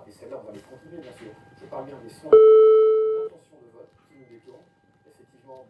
Et celles-là, on va les continuer, bien sûr. Je parle bien des soins, des intentions de vote qui nous détournent, effectivement,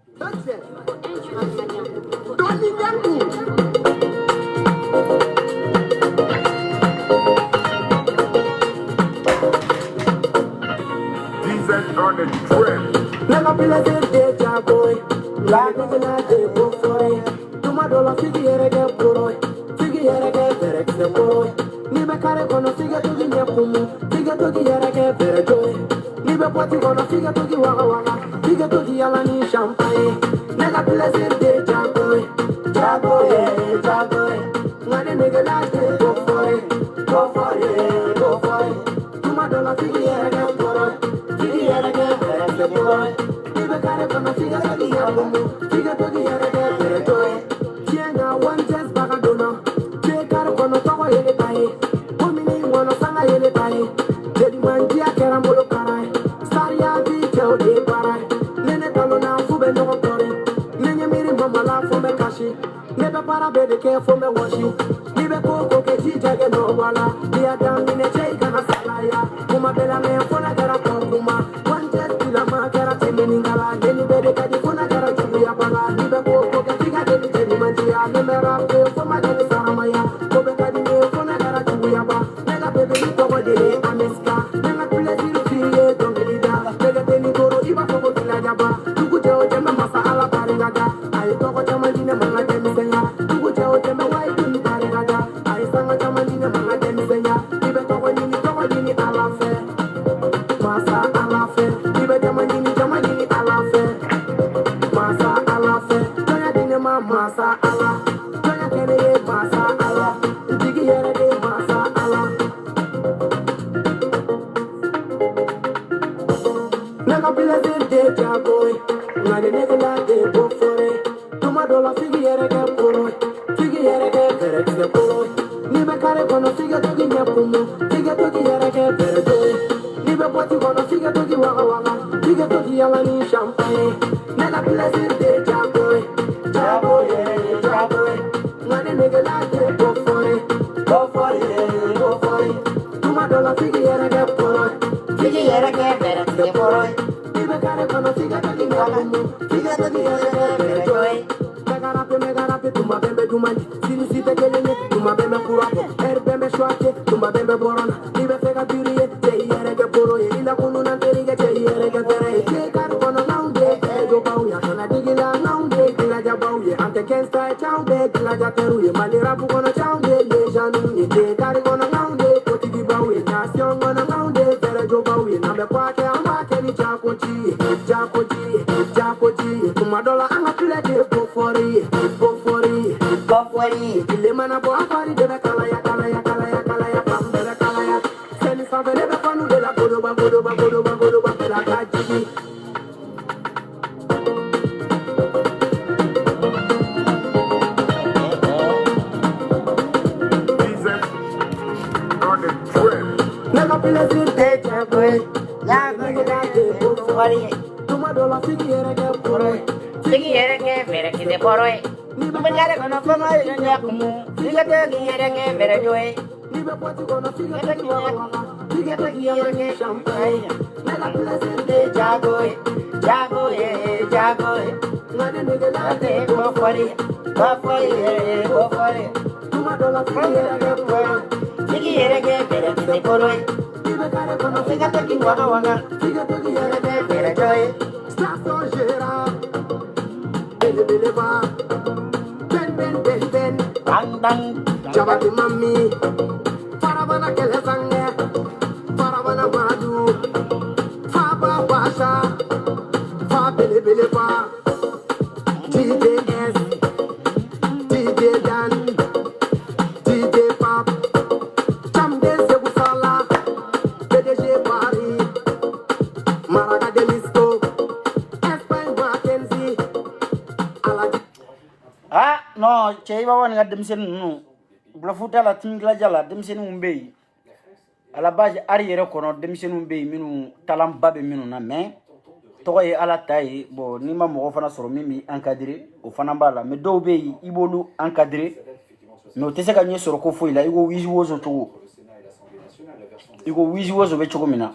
no cheiba wan ga demsen nu bla futa la tingla jala demsen umbe ala base arrière kono demsen umbe minu talam babe minu na mais to ye ala tay bo ni ma mo fana soro mimi encadrer o fana bala mais do be ibolu encadrer mais o tese ka nye soro ko foi la igo wizi wozo to iko wizi wozo be cogo mina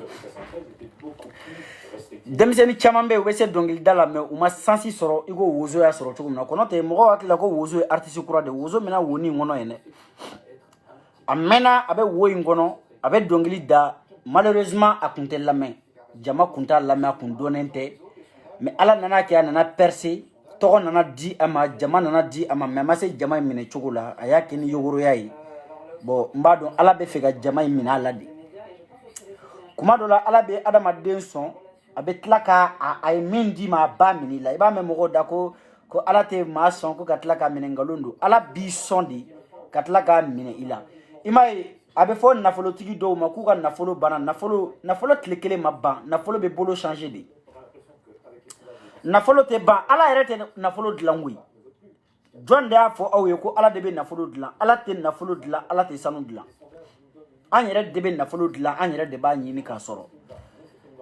demseni caman be u be se dongili dala mais u ma sansi sɔrɔ iko wozo ya sɔrɔ cogo mina kono te mɔgɔ hakili ko wozo ye artiste kura de wozo mina woni ngono yene amena abe wo in kono abe dongili da malheureusement a kunte lamɛn jama kunta lamɛn a kun donnen tɛ mais ala nana kɛ a nana percer tɔgɔ nana di a ma jama nana di a ma mais a ma se jama in minɛ cogo la a y'a kɛ ni yogoroya ye bon n b'a dɔn ala bɛ fɛ ka jama in minɛ a la de kuma dɔ la ala bɛ adamaden sɔn a bɛ tila ka a ye min di ma a ba minɛ i la i b'a mɛn mɔgɔw da ko ala tɛ maa sɔn ko ka tila ka minɛ nkalon don ala b'i sɔn de ka tila k'a minɛ i la i m'a ye a bɛ fɔ nafolotigi dɔw ma k'u ka nafolo banna nafolo tile kelen ma ban nafolo bɛ bolo changer de nafolo tɛ ban ala yɛrɛ tɛ nafolo dilan koyi jɔn de y'a fɔ aw ye ko ala de bɛ nafolo dilan ala tɛ nafolo dilan ala tɛ sanu dilan an yɛrɛ de bɛ nafolo dilan an yɛrɛ de b'a ɲini k'a sɔrɔ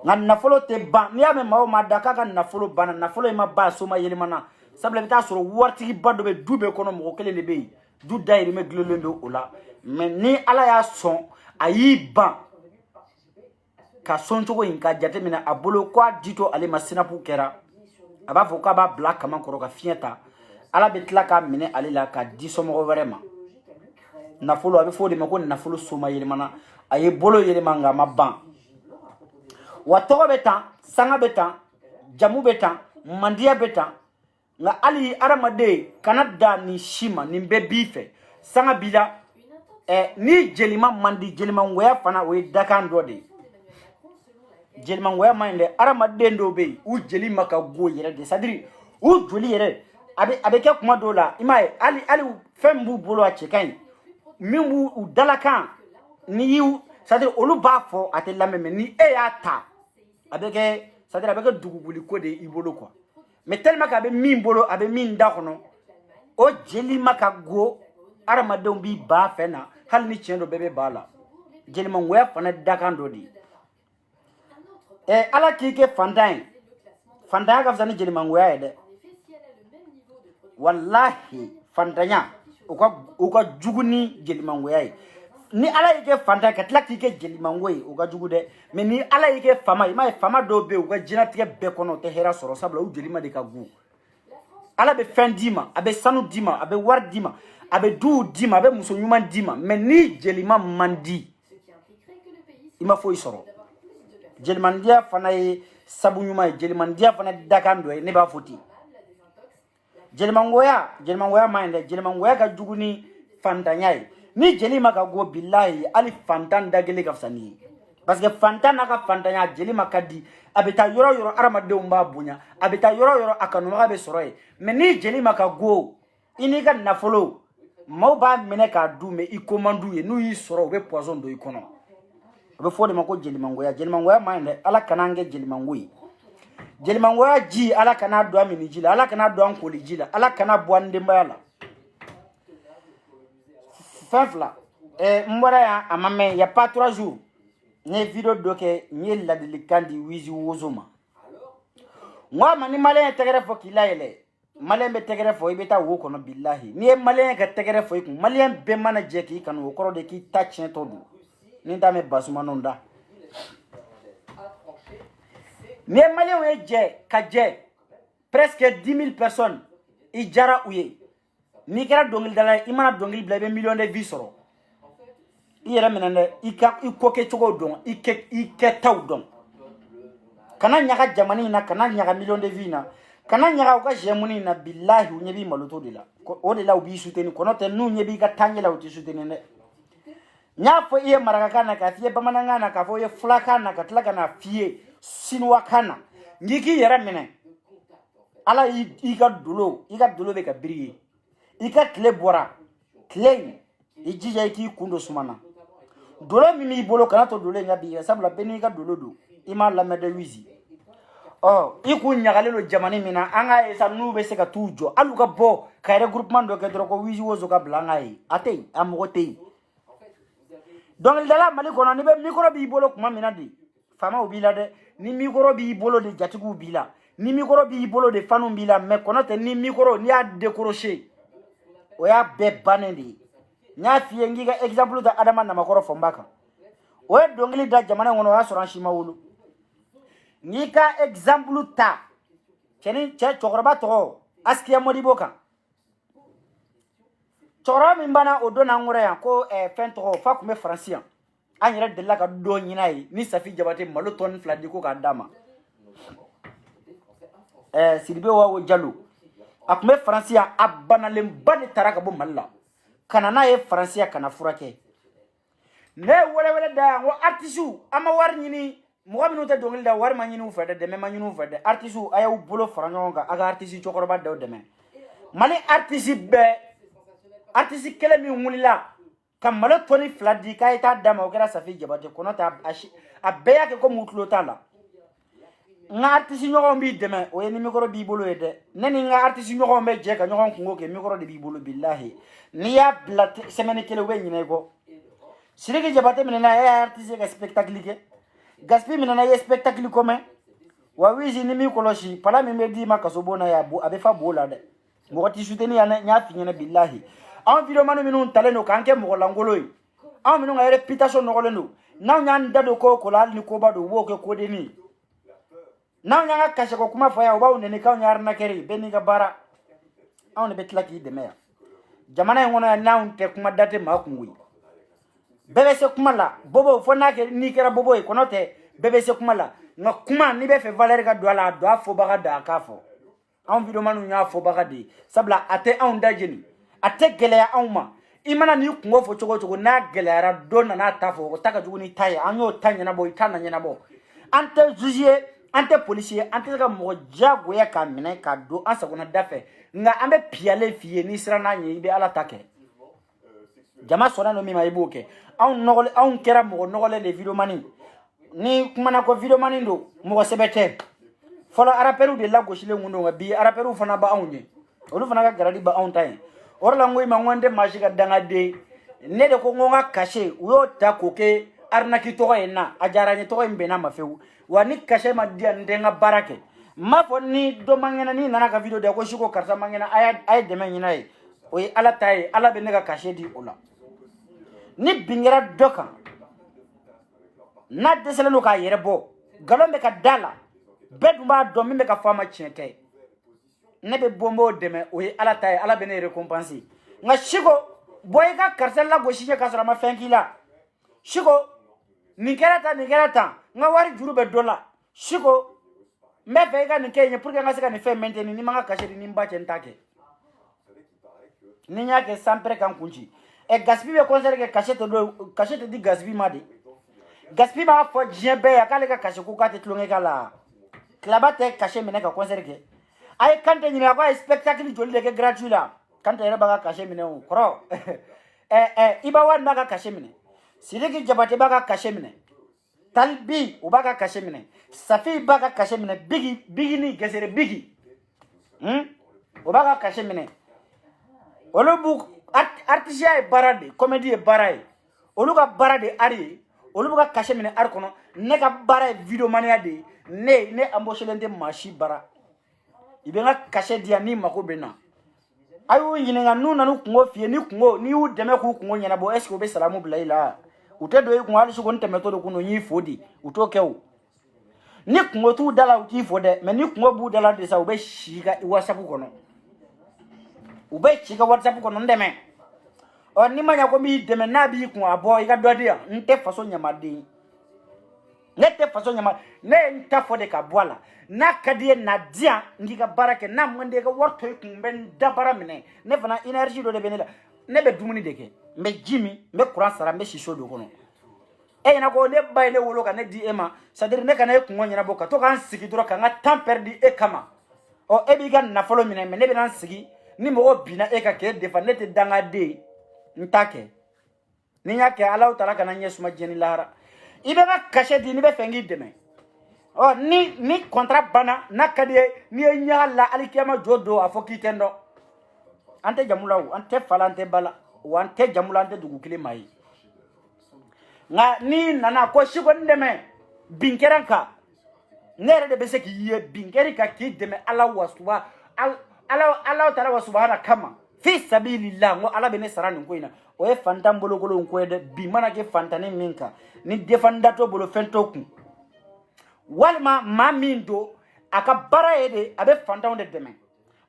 nka nafolo tɛ ban n'i y'a mɛn maa o maa da k'a ka nafolo banna nafolo in ma ban so ma yɛlɛmana sabula i bɛ taa sɔrɔ waritigiba dɔ bɛ du bɛɛ kɔnɔ mɔgɔ kelen de bɛ yen du dayirimɛ dilanlen don o la mais ni ala y'a sɔn a y'i ban ka sɔn cogo in ka jateminɛ a bolo k'a di to ale ma sinapu kɛra a b'a fɔ k'a b'a bila kaman kɔrɔ ka fiɲɛ ta ala bɛ tila k'a minɛ ale la k'a di somɔgɔ wɛrɛ ma nafolo a bɛ fɔ o de ma ko nafolo soma yɛlɛmana a ye bolo yɛlɛma nka a ma ban wa tɔgɔ bɛ tan sanga bɛ tan jamu bɛ tan mandiya bɛ tan nka hali adamaden kana da nin si ma nin bɛɛ b'i fɛ sanga b'i la ni jelima man di jelimangoya fana o ye dakan dɔ de ye jelimangoya man ɲi dɛ adamaden dɔw bɛ yen u jeli ma ka go yɛrɛ de c'est à dire u joli yɛrɛ a bɛ kɛ kuma dɔw la i m'a ye hali fɛn min b'u bolo a cɛ ka ɲi min b'u dalakan ni y'u c'est à dire olu b'a fɔ a tɛ lamɛn mais ni e y'a ta a bɛ kɛ c'est à dire a bɛ kɛ dugukoli ko de i bolo quoi mais tellement que a bɛ min bolo a bɛ min da kɔnɔ o jeli ma ka go adamadenw b'i ba fɛn na hali ni tiɲɛ dɔ bɛɛ bɛ ba la jelimangoya fana dakan dɔ de ye ala k'i kɛ fantan ye fantanya ka fisa ni jelimangoya ye dɛ wallahi fantanya o ka jugu ni jelimangoya ye ni ala y'i kɛ fantan ka tila k'i kɛ jelimango ye o ka jugu dɛ mais ni ala y'i kɛ fama i m'a ye fama dɔw bɛ yen u ka diɲɛlatigɛ bɛɛ kɔnɔ u tɛ hɛrɛ sɔrɔ sabula u jelima de ka go ala bɛ fɛn d'i ma a bɛ sanu d'i ma a bɛ wari d'i ma a bɛ duw d'i ma a bɛ muso ɲuman d'i ma mais ni jelima man di i ma foyi sɔrɔ jelimandiya fana ye sabu ɲuman ye jelimandiya fana dakan dɔ ye ne b'a fɔ ten jelimangoya man ɲi dɛ jelimangoya ka jugu ni fantanya ye ni jeli ma ka go billahi hali fantan da kelen ka fisa ni ye parce que fantan n'a ka fantanya jeli ma ka di a bɛ taa yɔrɔ yɔrɔ adamadenw b'a bonya a bɛ taa yɔrɔ yɔrɔ a kanubaga bɛ sɔrɔ yen mais ni jeli ma ka go i n'i ka nafolo maaw b'a minɛ k'a dun mais i ko man d'u ye n'u y'i sɔrɔ u bɛ poison don i kɔnɔ a bɛ fɔ o de ma ko jelimangoya man ɲi dɛ ala kana an kɛ jelimango ye jelimangoya ji ala kana don an min ji la ala kana don an koli ji la ala kana bɔ an denbaya la fɛn fila n bɔra yan a ma mɛn y a pas 3 jours n ye video dɔ kɛ n ye ladilikan di Wizi Wozo ma n ko a ma ni maliyɛn ye tɛgɛrɛ fɔ k'i layɛlɛ maliyɛn bɛ tɛgɛrɛ fɔ i bɛ taa wo kɔnɔ billahi n'i ye maliyɛn ka tɛgɛrɛ fɔ i kun maliyɛn bɛɛ mana jɛ k'i kanu o kɔrɔ de k'i ta tiɲɛ tɔ don ni t'a mɛn basumaniw da n'i ye maliyɛnw ye jɛ ka jɛ presque 10 000 personnes i diyara u ye n'i kɛra dɔnkilidala ye i mana dɔnkili bila i bɛ miliyɔn de vues sɔrɔ i yɛrɛ minɛ dɛ i ko kɛcogo dɔn i kɛtaw dɔn kana ɲaga jamana in na kana ɲaga miliyɔn de vues na kana ɲaga u ka jɛmuni in na billahi u ɲɛ b'i maloto de la o de la u b'i soutenir kɔnɔ tɛ n'u ɲɛ b'i ka taaɲɛ la u t'i soutenir dɛ n y'a fɔ i ye marakakan na k'a f'i ye bamanankan na k'a fɔ i ye fulakan na ka tila ka na f'i ye sinuwakan na n k'i yɛrɛ minɛ ala i ka dolo bɛ ka biri ye i ka tile bɔra tile in i jija i k'i kun don suma na dolo min b'i bolo kana to dolo in ka bin i sabula bɛɛ n'i ka dolo don i m'a lamɛn dɛ Wizi i kun ɲagalen don jamana min na an k'a ye sa n'u bɛ se ka t'u jɔ hali u ka bɔ ka regroupement dɔ kɛ dɔrɔn ko Wizi Wozo ka bila an k'a ye a tɛ yen a mɔgɔ tɛ yen dɔnkilidala Mali kɔnɔ ni bɛ micro b'i bolo tuma min na de faamaw b'i la dɛ ni micro b'i bolo de jatigiw b'i la ni micro b'i bolo de faniw b'i la mais kɔnɔ tɛ ni micro n'i y'a décroché o y'a bɛɛ bannen de ye n y'a f'i ye n k'i ka exemple ta Adama Namakɔrɔ Fɔnba kan o ye dongili da jamana ngono ya soran shima wulu ni ka example ta cheni che chokroba to askiya modibo kan chokroba min bana o dona ngure yan ko fen to fa kuma francien an yɛrɛ delila ka do ɲina ye ni Safi Jabate malo tɔni 2 di ko k'a d'a ma Sidibe Wawo Jalo a tun bɛ Faransi yan a banalenba de taara ka bɔ Mali la ka na n'a ye Faransi yan ka na furakɛ ne ye wɛlɛwɛlɛ da yan ko artisiw an ma wari ɲini mɔgɔ minnu tɛ dɔnkili da wari ma ɲini u fɛ dɛ dɛmɛ ma ɲini u fɛ dɛ artisiw a y'u bolo fara ɲɔgɔn kan a ka artisi cɛkɔrɔba dɔw dɛmɛ Mali artisi bɛɛ artisi kelen min wulila ka malo tɔni 2 di k'a ye taa d'a ma o kɛra Safi Jabate kɔnɔ tɛ a bɛɛ y'a kɛ ko mu tulo t'a la n ka artisi ɲɔgɔn b'i dɛmɛ o ye ni micro b'i bolo ye dɛ ne ni n ka artisi ɲɔgɔn bɛ jɛ ka ɲɔgɔn kungo kɛ micro de b'i bolo bilahi n'i y'a bila semaine kelen u bɛ ɲinɛ i kɔ Sidiki Jabate minɛna e y'a artisi ka spectacle kɛ Gaspi minɛna i ye spectacle kɔmɛ wa Wizi ni min kɔlɔsi pala min bɛ d'i ma kaso bon na ye a bɛ fa bo la dɛ mɔgɔ t'i soutenir yan n y'a f'i ɲɛna bilahi an videomanu minnu talen don k'an kɛ mɔgɔ langolo ye an minnu ka réputation nɔgɔlen don n'anw y'an da don ko ko la hali ni koba don u b'o kɛ kodenni ye n'anw y'an ka kasɛko kuma fɔ yan u b'aw nɛni k'anw ye arnaqueur ye bɛɛ n'i ka baara anw de bɛ tila k'i dɛmɛ yan jamana in kɔnɔ yan n'anw tɛ kuma da tɛ maa kungo ye bɛɛ bɛ se kuma la bobo fo n'a kɛ n'i kɛra bobo ye kɔnɔ tɛ bɛɛ bɛ se kuma la nka kuma n'i bɛ fɛ valeur ka don a la a don a fɔbaga da a k'a fɔ anw videomanu y'a fɔbaga de ye sabula a tɛ anw da jeni a tɛ gɛlɛya anw ma i mana n'i kungo fɔ cogo cogo n'a gɛlɛyara don nan'a ta fɔ o ta ka jugu ni ta ye an y'o ta ɲɛnabɔ i ta na ɲɛnabɔ an tɛ juge ye an tɛ polisi ye an tɛ se ka mɔgɔ diyagoya k'a minɛ k'a don an sagona da fɛ nka an bɛ piyalen f'i ye n'i sera n'a ɲɛ i bɛ ala ta kɛ jama sɔnna don min ma i b'o kɛ anw kɛra mɔgɔ nɔgɔlen de videomani ni kumana ko videomani don mɔgɔ sɛbɛ tɛ fɔlɔ arapɛriw de lagosilen kun don nka bi arapɛriw fana ba anw ye olu fana ka garadi ba anw ta ye o de la n ko i ma n ko n tɛ maa si ka dangaden ne de ko n ko n ka kase u y'o ta k'o kɛ arnaque tɔgɔ ye n na a diyara n ye tɔgɔ in bɛnna ma fewu wa ni kase ma di yan n tɛ n ka baara kɛ n m'a fɔ ni dɔ man kɛnɛ n'i nana ka video da ko siko karisa man kɛnɛ a ye dɛmɛ ɲini a ye o ye ala ta ye ala bɛ ne ka kase di o la ni bin kɛra dɔ kan n'a dɛsɛlen don k'a yɛrɛ bɔ nkalon bɛ ka da la bɛɛ dun b'a dɔn min bɛ ka fɔ a ma tiɲɛ tɛ ne bɛ bɔ n b'o dɛmɛ o ye ala ta ye ala bɛ ne récompenser nka siko bɔ i ka karisa lagosi kɛ k'a sɔrɔ a ma fɛn k'i la siko nin kɛra tan n ka wari juru bɛ dɔ la siko n bɛ fɛ i ka nin kɛ n ye pour que n ka se ka nin fɛn maintenir ni n ma n ka kase di ni n ba cɛ n t'a kɛ ni n y'a kɛ sanpɛrɛ kan kun ci Gaspi bɛ concert kɛ kase tɛ di Gaspi ma de Gaspi b'a fɔ diɲɛ bɛɛ ye k'ale ka kase ko k'a tɛ tulonkɛ k'a la tilaba tɛ kase minɛ ka concert kɛ a ye Kante ɲininka ko a ye spectacle joli de kɛ gratuit la Kante yɛrɛ b'a ka kase minɛ o kɔrɔ Iba Wane b'a ka kase minɛ Sidiki Jabate b'a ka kase minɛ Talbi o b'a ka kase minɛ Safi b'a ka kase minɛ Bigi ni Gesere Bigi o b'a ka kase minɛ olu b'u artisiya ye baara de comédie ye baara ye olu ka baara de ari ye olu b'u ka kase minɛ ari kɔnɔ ne ka baara ye videomaniya de ye ne embauchelen tɛ maa si bara i bɛ n ka kase di yan n'i mago bɛ n na a y'u ɲininka n'u nana u kungo f'i ye n'i y'u dɛmɛ k'u kungo ɲɛnabɔ est ce que u bɛ salamu bila i la u tɛ don i kun hali siko n tɛmɛtɔ de kun don n y'i fo di u t'o kɛ o ni kungo t'u da la u t'i fo dɛ mais ni kungo b'u da la de sa u bɛ si i ka whatsapp kɔnɔ u bɛ ci i ka whatsapp kɔnɔ n dɛmɛ n'i ma ɲɛ ko n b'i dɛmɛ n'a b'i kun a bɔ i ka dɔ di yan n tɛ faso ɲamaden ne tɛ faso ɲama ne ye n ta fɔ de ka bɔ a la n'a ka di ye na di yan n k'i ka baara kɛ n'a man di ye ka wari to i kun n bɛ n da baara minɛ ne fana énergie dɔ de bɛ ne la ne bɛ dumuni de kɛ n bɛ ji min n bɛ courant sara n bɛ siso don kɔnɔ e ɲɛna ko ne ba ye ne wolo ka ne di e ma c'est à dire ne kana e kungo ɲɛnabɔ ka to ka n sigi dɔrɔn ka n ka temps perdu e kama e b'i ka nafolo minɛ mais ne bɛ na n sigi ni mɔgɔ binna e ka k'e defa ne tɛ dangaden ye n t'a kɛ ni n y'a kɛ Alahu Taala kana n ɲɛ suma diɲɛ ni lahara i bɛ ka kase di n'i bɛ fɛ n k'i dɛmɛ ni contrat banna n'a ka di ye n'i ye ɲaga la alikiyama jɔ don a fɔ k'i tɛ n dɔn an tɛ jamu la o an tɛ fa la an tɛ ba la wa an tɛ jamu la an tɛ dugu kelen maa ye nka n'i nana ko siko n dɛmɛ bin kɛra n kan ne yɛrɛ de bɛ se k'i ye bin kɛr'i kan k'i dɛmɛ Alahu Taala wa subahana kama fi sabilillah ngo ala bene sarani ko ina o e fantam bolo golo ko de bi mana ke fantani minka ni defanda to bolo fento ku walma mamindo aka bara ede abe fantam de deme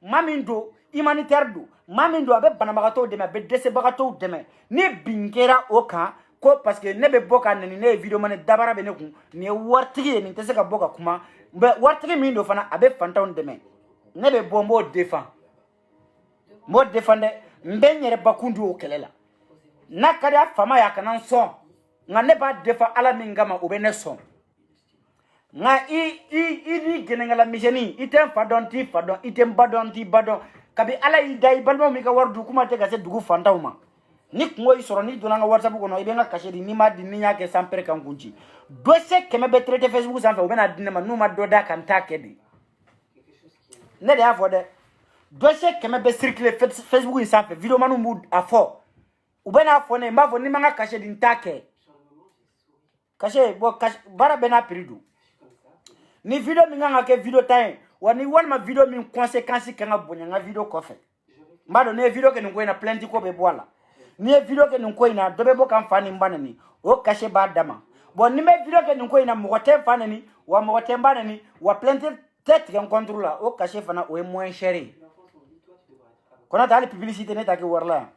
mamindo humanitaire do mamindo abe banamagato deme abe desebagato deme ni bingera oka ko parce que ne be boka nani ne video mane dabara be ne ku ne wartigi ni tese ka boka kuma be wartigi mindo fana abe fantam deme ne be bombo defend mo defende mbenyere bakundu o kelela nakada fama ya kanan so nga ne ba defa ala mingama obene so nga i genengala miseni item fadon item badon kabi ala idai balmo mi ka wardu kuma te gase dugu fantawma ni ko isoro ni donanga whatsapp ko no ibenga kashedi ni ma dinni nyake sampere kan kunji dose keme be traité facebook sanfe obena dinema numa doda kan takedi ne de afode dossier keme be circuler Facebook insafe video manu mood afo ubena afo ne mbavo ni manga caché din take caché bo bara bena peridu ni video minga ke video time wani ma video min conséquence kanga bonya nga video kofe mbado ne video ke ngo ina plenty ko be boala ni video ke ngo ina dobe bo kan fani mbana ni o caché ba dama bon ni me video ke ngo ina mo te fana ni wa mo te mbana ni wa plenty tête kan contrôle o caché fana o moins cher kona tali publicité ne take warla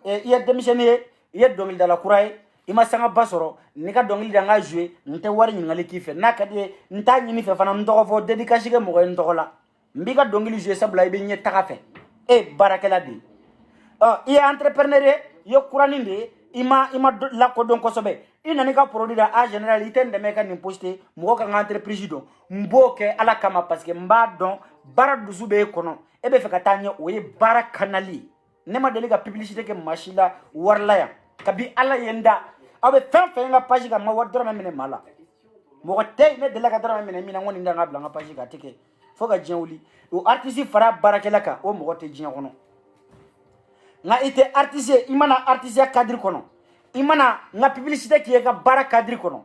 iya démissionné iya dongil dala kurai ima sanga basoro ni ka dongil da nga jouer nte wari ni ngali kife nakadi nta nyini fe fana ndoko fo dédicace ke mo ko ndokola mbika dongil jouer sabla ibe nye takafe barakela di iya entrepreneur yo kurani ndi ima la ko don ko sobe ina ni ka produit da a général iten de meka ni poster mo ko entreprise do mboke ala kama parce que mba don bara dusube kono ebe fe katanya oye bara kanali nema deli ka publicité ke machila warla ya kabi ala yenda abe fen nga page ka ma wadra ma mene mala mo ko tay ne dela ka dra ma mene mina ngoni ndanga bla nga page ka tike fo ka jenwuli o artiste fara barakela ka o mo ko te jinya kono nga ite artiste imana artiste cadre kono imana nga publicité ki ka bara cadre kono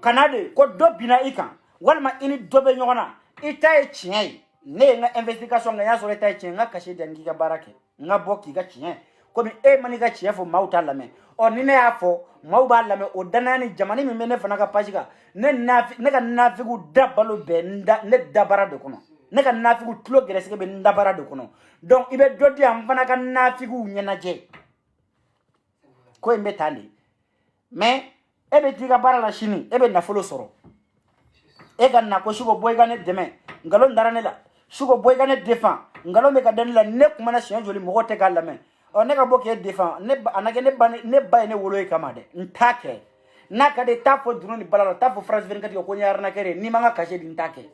kanade ko do bina ikan walma ini dobe nyona ita e chiai ne nga investigation nga yaso leta chen nga kashi dangi ka barake nga boki ga chen ko mi mani ga chen fo mauta lame o ni ne afo mau ba lame o danani jamani mi mene fana ka pashiga ne ka nafigu dabalo be nda ne dabara de kono ne ka nafigu tulo gerese be ndabara de kono donc ibe dodi am fana ka nafigu nyena je ko imbe tali mais ebe diga bara la chini ebe na folo soro ganna ko shugo boy gane deme ngalo ndarane la shugo boy gane défend ngalo me ka den la ne kuma na chien joli mo te galla men o ne ka boke défend ne anake ne ba ne wolo e kamade ntake naka de tapo drone balala tapo France 24 ko nyar na kere ni manga caché din take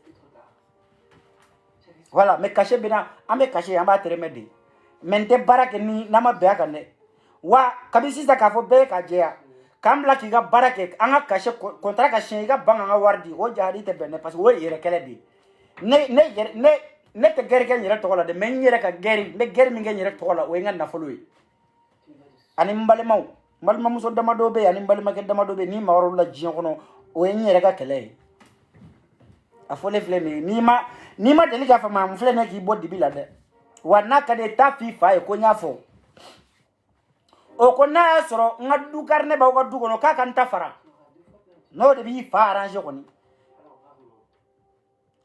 voilà me caché bina ambe caché amba tremedi mente barake ni nama be akane wa kabisi sa ka fo be ka jea kambla ki ga barake anga caché contrat ka chien ga banga nga wardi o jari te bene parce que wo yere kele di ne te gere ken yere tokola de men yere ka gere me gere mi ngere tokola o nga na foloi ani mbale maw muso dama dobe ani mbale make dama dobe ni ma waro la jion kono o yere ka kele a fole fleme ni ma deli ka fa ma mu fleme ki bodi bila de wana ka de ta fi fa e ko nya fo o ko na soro ngadu karne ba ko du kono ka kan ta fara no de bi fa arranger koni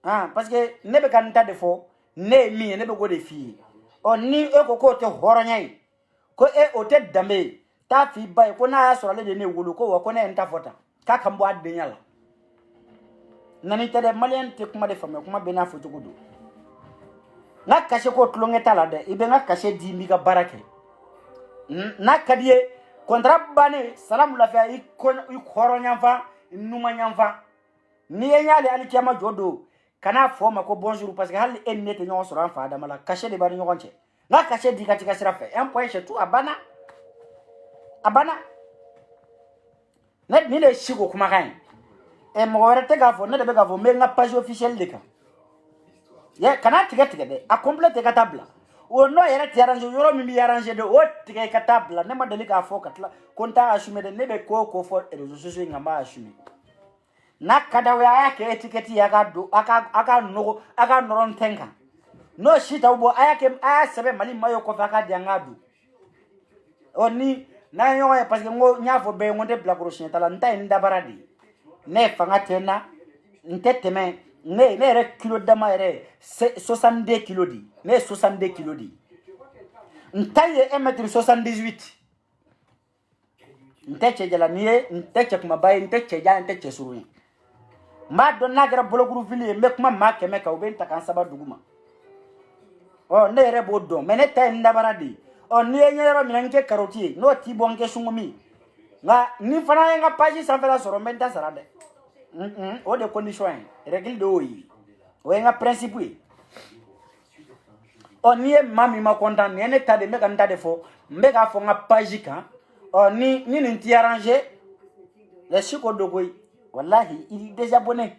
parce que ne be kan ta de fo ne mi ne be go de fi o ni e ko te horonyai ko o te dambe ta fi ba ko na soro le de ne wulu ko ko ne nta fota ka kan bo adde nyala nani te de malien te kuma de fami kuma be na foto gudu na kashe ko tlongeta la de ibe na kashe di mi ga barake na kadie contrat bane salamu la fa i horonya fa numa nyamfa ni nyale ali kema jodo kana foma ko bonjour parce que hal en nete nyon sura fa da mala kashe de bari nyon che na kashe di katika sira fa un point chez tout abana net ni le shigo kuma kan mo wara te ga fo ne de be ga fo me nga page officielle de ka ya kana tiga de a complète ka tabla o no yere ti arrange yoro mi arrange de o tiga ka tabla ne ma de ka fo katla konta assume de ne be ko fo réseaux sociaux ngamba assume na kada we aya ke etiquette ya ga do aka noron tenka no shita ubo aya sebe mali mayo ko fa ka diangadu oni na yo ya parce que ngo nyafo be ngonde bla crochet tala nta inda baradi ne fanga tena nteteme ne re kilo dama re 62 kilo di ne 62 kilo di ntaye 1m78 nteche jala niye nteche kuma baye nteche jala nteche suru ma donna gara bologuru vili me kuma ma keme ka ube ntaka nsaba duguma o ne re bodo mene ta nda baradi o niye nyero minanke karoti no ti bonke sungumi nga ni fana nga page sa fela soro menta sarade o de condition règle do yi o nga principe o niye mami ma kontan ne ta de me kan ta de fo mbe ka fo nga page kan o ni nti arranger le chiko dogoy wallahi il est déjà abonné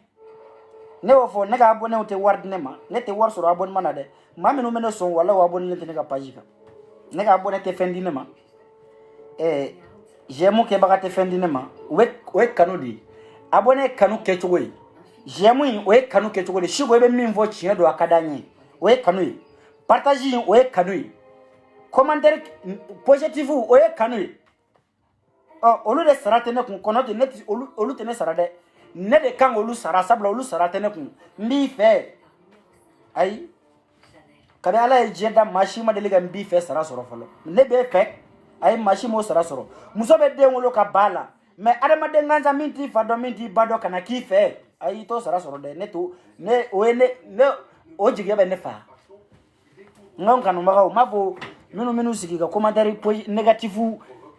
ne wo fo ne ka abonné o te ward ne ma ne te war soro abonné mana de mami no meno son wala wa abonné ne ka page kan ne ka abonné te fendi ne ma j'aime ke baga te fendi ne ma we kanu di abonné kanu ke chogoy j'aime we kanu ke chogoy chiko be min vo chien do akadanye we kanu partage we kanu commentaire positif we kanu olu de sarate ne kun kono te net olu te ne sarade ne de kan olu sara sabla olu sarate ne kun mbi fe ay kada ala e jeda machima de liga mbi fe sara soro folo ne be fe ay machimo sara soro muso be de ngolo ka bala me adama de nganza minti fado minti bado kana ki fe ay to sara soro de ne to ne o ne o jige be ne fa ngam kanu mako mabo minu sigi ka commentaire négatif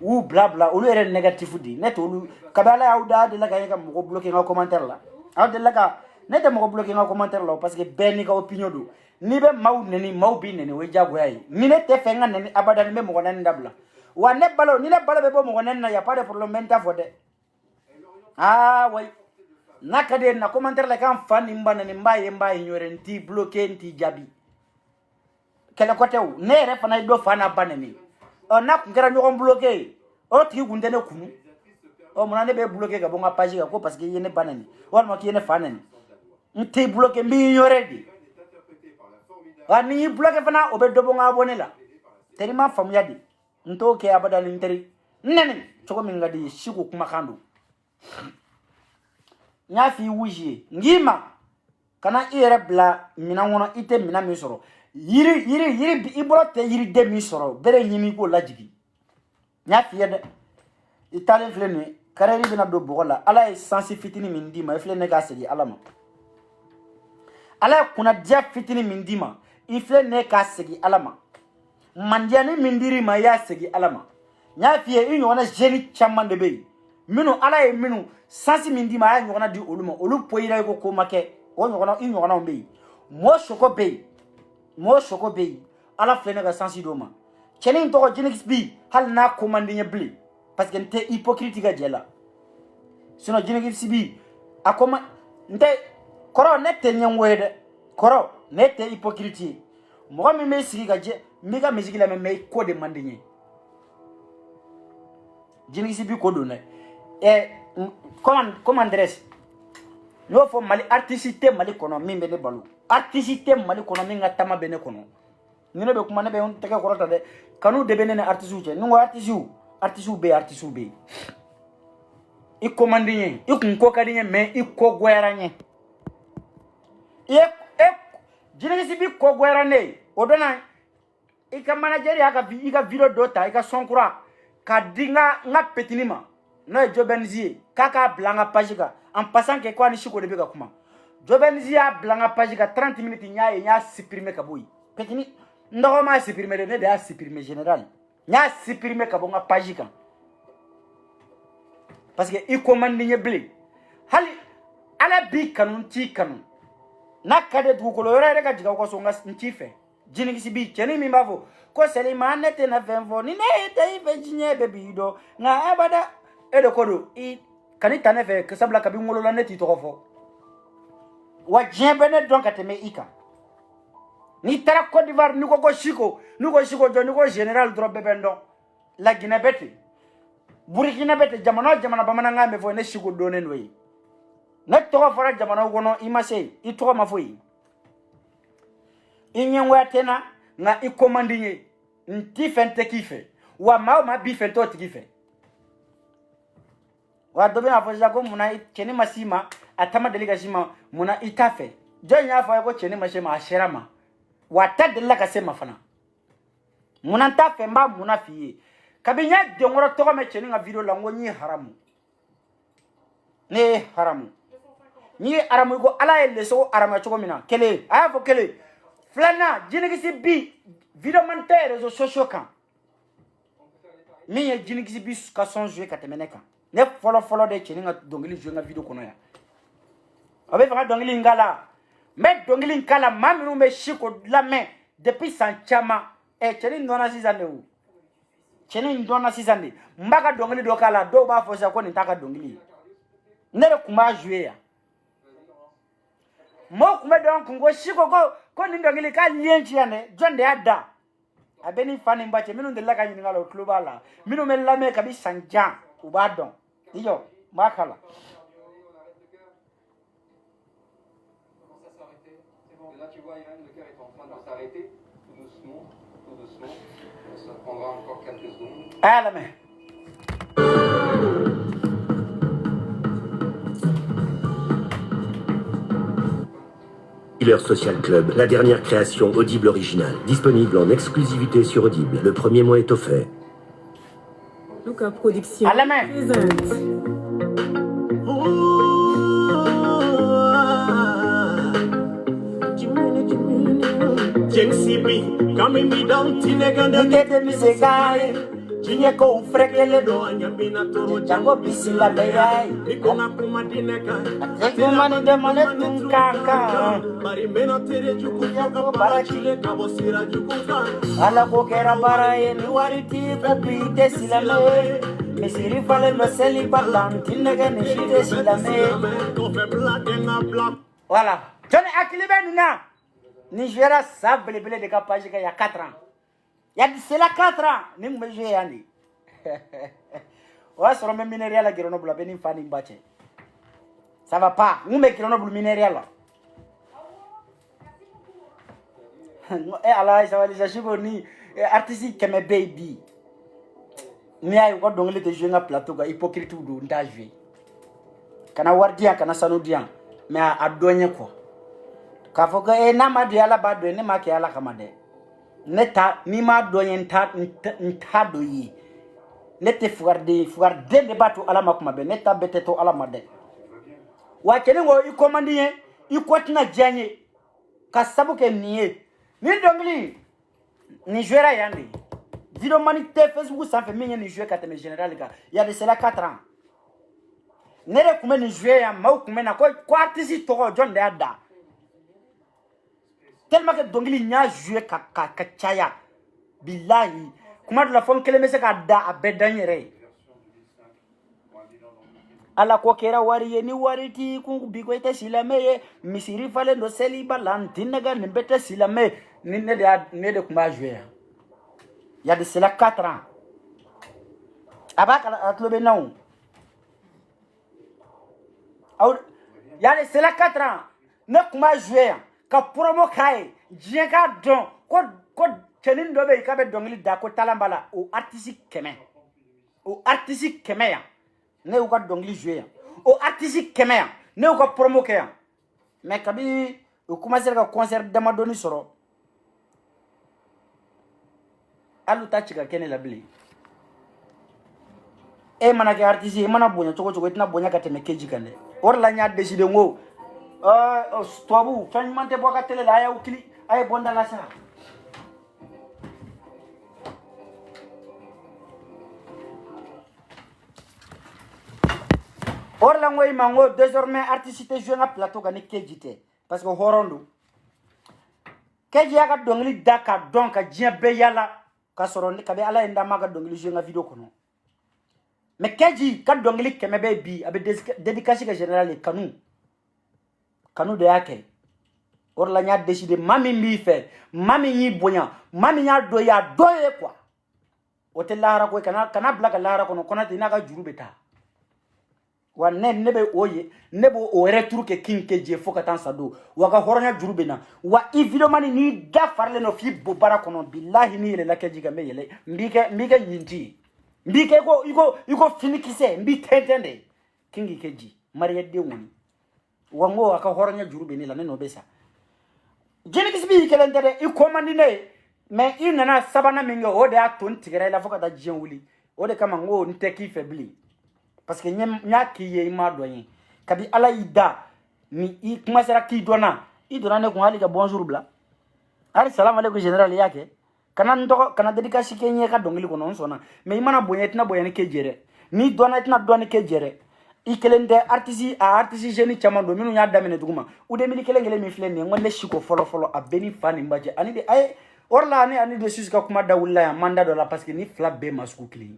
ou blabla ou le négatif di net ou kabala awda de la ka mo bloquer nga commentaire la awda la ka net mo bloquer nga commentaire la parce que ben ni ka opinion do ni be maw neni maw bi neni we jago ay ni ne te fe nga neni abadan be mo nan dabla wa ne balo ni ne balo be bo mo nan na ya pas de problème menta fode ah way nakade na commentaire la kan fan mbana ni mbaye nyore nti bloquer nti jabi kala côté ou ne re fana do fana banani o na ngara ñogon bloqué o tigi gundene kunu o mona ne be bloqué ga bonga page ga ko parce que yene banani wal ma ki yene fanani nti bloqué mbi ñoredi wa ni bloqué fana o be do bonga abonné la teri ma famu yadi nto ke abadan interi nene choko mi ngadi shiku kuma kandu nya fi wuji ngima kana ire bla mina ngono ite mina mi soro yiri ibro te yiri de mi soro bere nyimi ko lajigi nya fiye de italien flene kareri bina do bogola ala e sensi fitini mindima flene ka segi alama ala kuna dia fitini mindima iflene ka segi alama mandiani mindiri ma ya segi alama nya fiye inyo wana jeni chamman de be minu ala e minu sensi mindima ya nyona di oluma olu poira ko make o nyona inyo wana be mo shoko be ala flene ga sensi doma cheni to jinix bi hal na commanding bli parce que nte hypocrite ga jela sino jinix bi akoma nte koro nete nyangwede koro nete hypocrite mo mi me sigi ga je mi ga musique la me ko de mandinye jinix bi ko do ne comment adresse no fo mali artiste mali kono mimbe ne balu artiste mali kono minga tama bene kono ni no be kuma ne be on teke korota de kanu de bene ne artiste je ngo artiste be i commandinye i kun ko kadinye me i ko gweranye jinesi bi ko gwerane odona i ka manager ya ka i ka video dota i ka sonkura ka dinga nga petinima no jobenzie kaka blanga pajika en passant que quoi ni chiko de bega kuma jobenzie blanga pajika 30 minutes nya supprimer kaboy petini ndo ma supprimer de ne supprimer général nya supprimer kabonga pajika parce que i commande ni blé hali ala bi kanun ti kanun nakade du ko lora rega jiga ko so ngas ntife jini si bi cheni mi mbavo ko selima nete na venvo ni ne dai be jinye be bido nga abada edo kodo i kanita ne fe que sabla kabi ngolo la neti to fo wa jembene donc ateme ika ni tara Côte d'Ivoire ni ko shiko jo ni ko général drop bebendo la Guinée bete Burkina bete jamana bamana ngambe fo ne shiko donen we ne to fara jamana gono imase i to ma fo yi inyenwa tena nga ikomandinye nti fente kife wa ma bi fente to kife wa dobe afoja ko muna cheni masima atama delika sima muna itafe jonya fa ko cheni mashema ashirama wata delika kasema fana muna tafe mba muna fiye kabinya dongoro to me cheni nga video lango nyi haramu ne haramu ni aramu ko ala ele so arama choko mina kele aya fo kele flana jinigisi bi video monter réseaux sociaux kan mi ye jinigisi bi ka son jouer ka temeneka ne follow de cheni nga dongili jouer nga video kono ya abe fa dongili ngala me dongili ngala maminu me shiko la main depuis sanchama cheni ndona sizande u cheni ndona sizande mbaka dongili do kala do ba fo sa ko nitaka dongili nere kuma jouer ya mo kuma don kungo shiko ko ni ndongili ka lienchi yane jonde ada abeni fani mbache minu ndela ka nyinga lo klubala minu melame ka bi sanja ubadon iyo makala là tu vois Irène, le cœur est en train de s'arrêter tout doucement ça prendra encore quelques secondes alame Dealer Social Club, la dernière création Audible originale, disponible en exclusivité sur Audible. Le premier mois est offert. Luca Production alame présente. Ngete misegaye jinye ko ufrekele do jango bisila leyai kumani de mane tunkaka ala ko kera baraye ni wariti ko bite silame misiri fale no seli parlanti nege ni shite silame voilà jone akilibe nina Nigeria sa blé de capage il y a 4 ans. C'est là 4 ans. Ni me jouer yani. Ouais, sur le même minéral la Grenoble beni fani mbache. Ça va pas. Nous me Grenoble minéral là. Eh Allah, ça va les acheter ni artiste comme baby. Ni ay ko dongale de jouer na plateau ga hypocrite do nda jouer. Kana wardia kana sanudia mais a doñe quoi. Kafoka na madu ala badu ne make ala kamade neta ni ma doyen nta doyi nete fuarde de batu ala makuma be neta beteto ala made wa kene ngo I komandie I kwatina janye kasabuke niye ni dongli ni jouera yandi video manite Facebook ça fait minye ni jouer kateme général ga il y a de cela 4 ans nere kuma ni jouer ya mau kuma na ko artiste to John de ada tellement que dongili nya jouer ka chaya billahi kuma de la fon kele mese ka da abedanyere ala ko kera wari ye ni wariti ku bigo ite silame misiri fale ndo seli balantina ga nbete silame ni ne de kuma jouer il y a de cela 4 ans abaka atlobe non il y a de cela 4 ans ne kuma jouer ka promo kai jenga don ko tenin do be ka be dongli da ko talambala o artiste keme ya ne o ka dongli jouer o artiste keme ya ne o ka promo ke ya mais kabi o commencer ka concert dama doni soro alu ta chika kene la bli e mana ke artiste e mana bonya choko itina bonya ka teme keji kande or la nya décider ngo toabu fanyimante boka tele la ya ukili ay bonda la sa or la ngoy mango désormais artiste jouer na plateau ga ni kejite parce que horondo keji aka dongli daka donc jien be yala ka sorondi ka be ala enda maga dongli jouer na video kono mais keji ka dongli kemebe bi abe dédicace ga général kanu de yake or la nya décider mami mi fait mami yi bonya mami nya do ya doye quoi hotel lara ko kana blaga lara kono kona tina ga juru beta wa ne be oye ne bo o retour ke king ke je fokatan sado wa ga horonya juru bena wa i video mani ni da farle no fi bo bara kono billahi ni le la ke jiga me yele mbike yinti mbike ko iko finikise mbi tentende king ke ji mariya de woni wa ngo aka horonya juru beni la ne no besa jeni kisbi kelendere i komandi ne mais i nana sabana minga o de aton tigere la fokata jien wuli o de kama ngo nteki febli parce que nya kiye ma doyen kabi ala ida ni i kuma sera ki dona i dona ne ko hali ka bonjour bla ali salam alaikum general yake kana ndoko kana dedication ke nye ka dongili ko non sona mais imana boyen tina boyen ke jere ni dona tina dona ke jere i kelende artiste jeune chama do minu nya damene duguma u de mili kelengele mi flene ngole shiko folo a beni fani mbaje ani de ay orla ani de suska kuma dawulla ya manda do la parce que ni fla be masku clean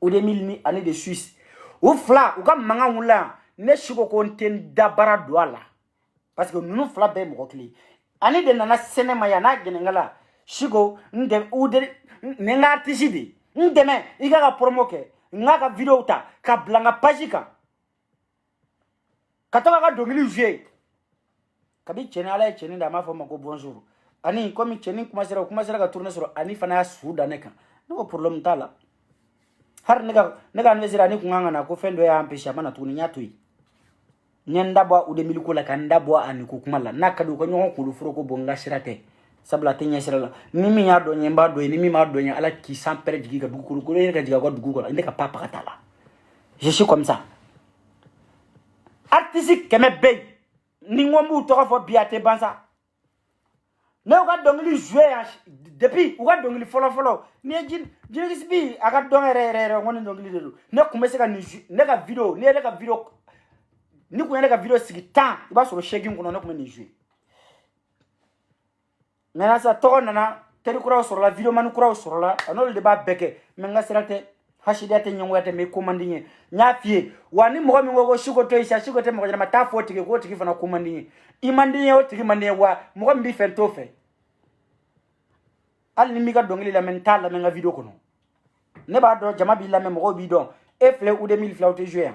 ou 2000 ni année de Suisse ou fla ou comme manga wula ne shiko ko nten dabara douala parce que nous fla be mo kli année de nana cinéma ya na genengala shiko nde ou de ne artiste di ndeme iga ka promoke ngaka video ta ka blanga pajika katoka ka 2000 juillet kabi chenala cheni da mafo mako bonjour ani comme cheni kuma sera ka tourner sur ani fana suda neka no problème tala har nega anvezira ni kunganga na ko fendo ya ampisha mana tuni nyatui nyanda bwa ude miliku la kanda bwa ani kukumala nakadu ko nyon ko furo ko bonga sirate sabla tenya sirala nimi ya do nyemba do nimi ma do nya ala ki sans perdre giga dugu ko le ga diga ko dugu ko ndeka papa katala je suis comme ça artistique keme bey ni ngombu to ko fo biate banza ne uga dongli jouer depuis uga dongli folo ne jin gisbi aga dongere ngoni dongli dedu ne kumese ka ne ka video ni ku ne ka video sigi tan iba so shegin kuno ne kuma ni jouer mena sa to nana teri kura so la video man kura so la anol de ba beke menga serate hashidate nyongwate me komandinye nya fie wani mo mi ngogo shiko to isha shiko te mo jama ta foti ke ko tiki fana komandinye imandinye o tiki mande wa mo mbi fento fe al ni mi ga dongli la mental la menga video kono ne ba do jama bi la me mo bi do e fle ou 2000 flaute jouer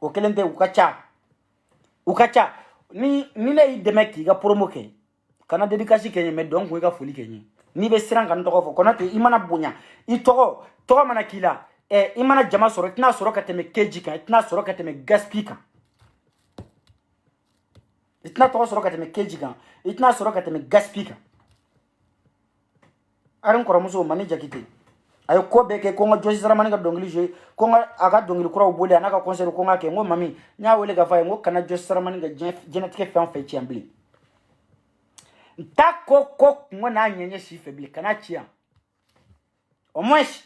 o kelente ukacha ni ne demeki ga promoke kana dedication kenye me donc we ga foli kenye ni be siranga ntoko fo kono te imana bunya I toko mana kila imana jama soro tina soro kateme kejika tina soro kateme gaspika itna toko soro kateme kejika itna soro kateme gaspika aran kora muso mani jakite ay ko beke ko nga josi sara mani ga dongli je ko nga aga dongli kura ubole anaka concert ko nga ke ngo mami nya wele ga fay ngo kana josi sara mani ga jenatike fe en fe chiambli tako ko ngona nyenye si febli kana chia au moins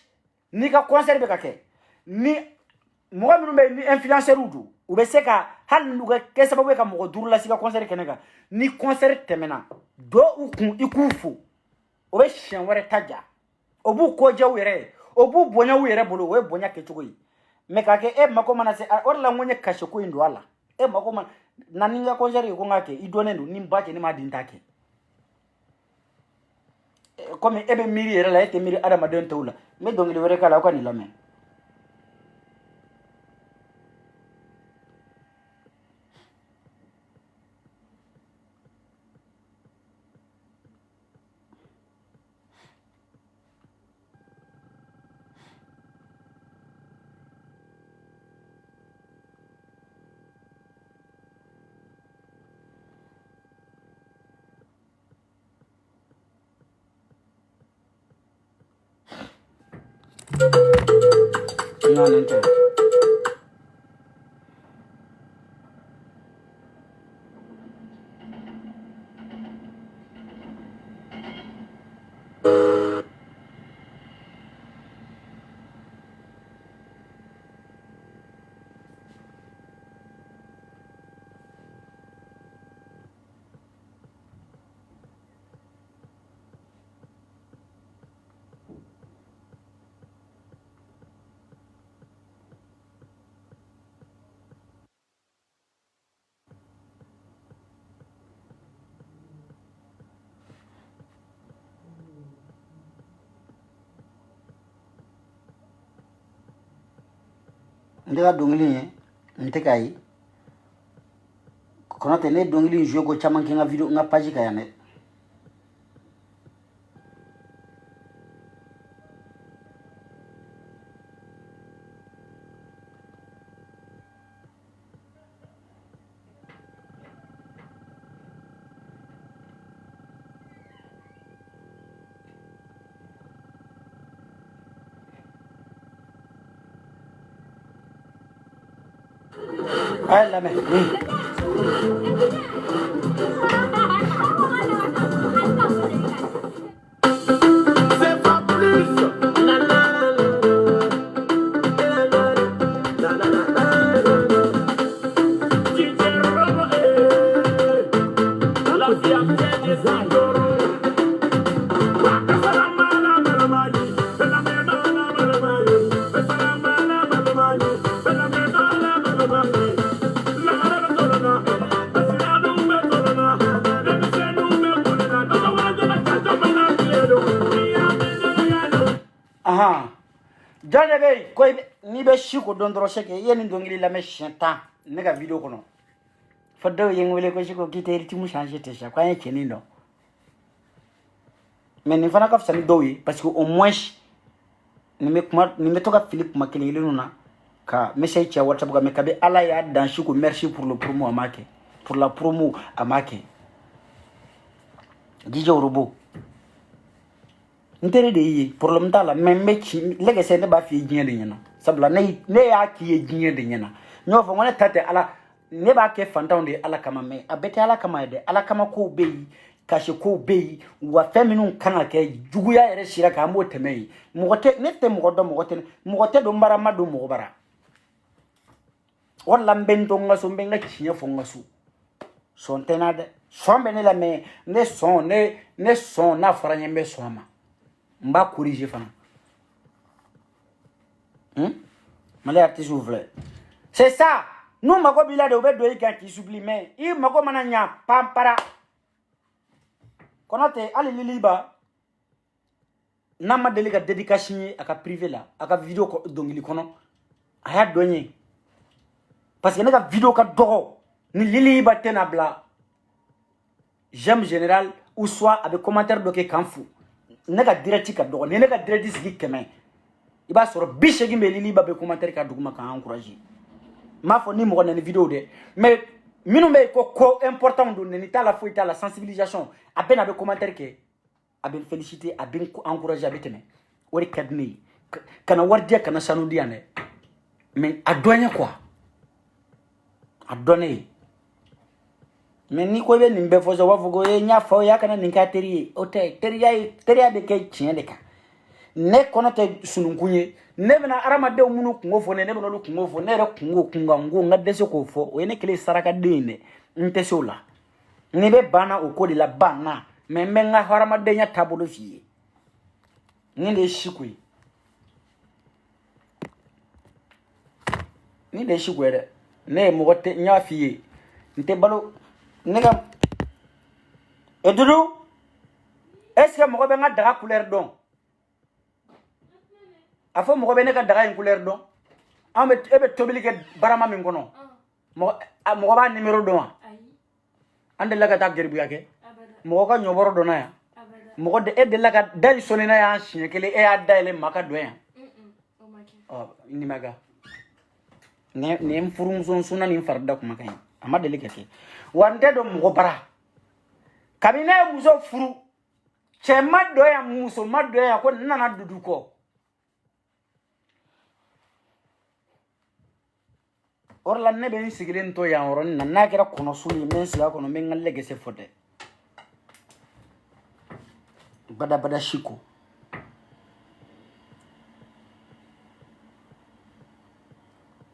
ni ka concert be ka ke ni mo mi be ni influencer udu u be seka hal nuga ke sababu ka mo duru la sika concert kenega ni concert temena do ukun ikufu o be shen wore taja obu ko je were obu bonya were bolo we bonya ke chugo me ka ke e mako mana se orla ngonye kashe ko indo ala e mako man naninga concert ko ngake idone ndu ni mbache ni madintake comme ebe miri era la ete miri adama don tawla me dongli were kala ko ni lame non ente ndega dongili ntekai kono te ne dongili jouer ko chaman ki nga video nga page ka yane ay la me Jane be ko ni be shiko don dro sheke yeni dongili la me chanta ne ga video kono faddo yen wele ko shiko kite ti mu changer te sha kwa yake ni no mais ni fana ka fsani dowi parce que au moins ni me toka Philippe makele nuna ka message ya WhatsApp ga me kabe ala ya dan shiko merci pour le promo amake pour la promo amake DJ Robo ntere de yi problème ta la membe ci lege se ne ba fi jinya de nyana sabla ne ya ki ye jinya de nyana nyo fo ngone tate ala ne ba ke fantaw de ala kama me abete ala kama de ala kama ko beyi kashi ko beyi wa feminu kana ke juguya ere shira ka mo temei mogote ne te mogote do mbara madu mo bara wala mbento ngaso mbenga chinya fo ngaso son tenade son benela me ne son na faranye me soma mba corriger fana malé artiste ouvre c'est ça nous mako bila de obedo ikan qui sublime i mako mananya pampara konote ali liliba nama delika dédication aka privé là aka vidéo ko dongili kono aya donye parce que naka vidéo ka dogo ni liliba tenabla j'aime général ou soit avec commentaire bloqué kanfu nega direct ka dogo ne nega direct sigi keme iba soro bishegi me lili ba be commentaire ka duguma ka encourager ma fo ni mo na vidéo de mais minu me ko important do ne ta la fo ta la sensibilisation abena be commentaire ke aben féliciter aben encourager abetene wori kadni kana wardia kana sanu diane mais adonya quoi adonné mais ni ko be nimbe fo so wafugo e nya fo ya kana ninka teri o te teria be ke chiende ka ne kono te sununkunye ne bena arama de munu kungo fo ne bena lu kungo fo ne re kungo kunga ngo ngade se ko fo o ene kele saraka dine nte sola ne be bana o ko de la bana mais menga harama de nya tabolo fie ni le shikui ni le shigwere ne mo gote nya fie nte balo nega eduru est-ce que mo be nga daga couleur don afo mo be ne ka daga en couleur don ambe ebe tobili ke barama min gono mo ba numéro don ande la ka ta gerbi yake mo ka nyoboro dona ya mo de ede la ka dai sonina ya shin kele e adda ele maka do ya oh ni maga ne mfurum son suna ni farda kuma kai amma de lekeke wande do mo bara kabine muso furu che maddo ya muso maddo ya ko nana dudu ko orla ne be sigilen to ya oron na kira kono suli men siga kono men ngalle gese fote bada shiko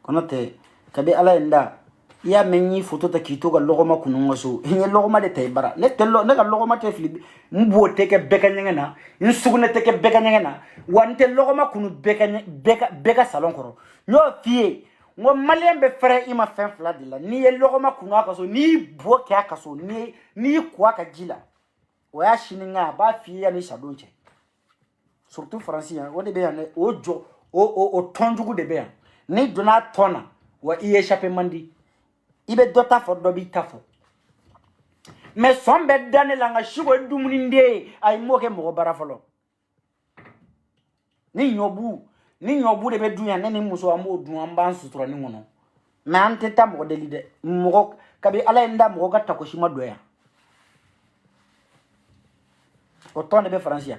kono te kabe ala enda ya menyi photo ta kito ga logoma kununga so hinye logoma de tay bara ne tello ne ga logoma te flip mbo teke beka nyengena insugune teke beka nyengena wante logoma kunu beka salon koro nyo fie ngo malembe frère ima fin fla de la ni logoma kunu aka so ni bo ke aka so ni kwa ka jila oya shininga ba fie ya ni shadonche surtout français wode be ya o tonjugu de be ni donna tona wa i échappé mandi ibe dota fo do bi tafo mais son be dane la nga shugo dumuni nde ay moke mo bara folo ni nyobu de be dunya ne ni muso amo du amba sutura ni ngono mais ante ta mo de lide mo kabi ala nda mo ga takoshima doya o tonne be francia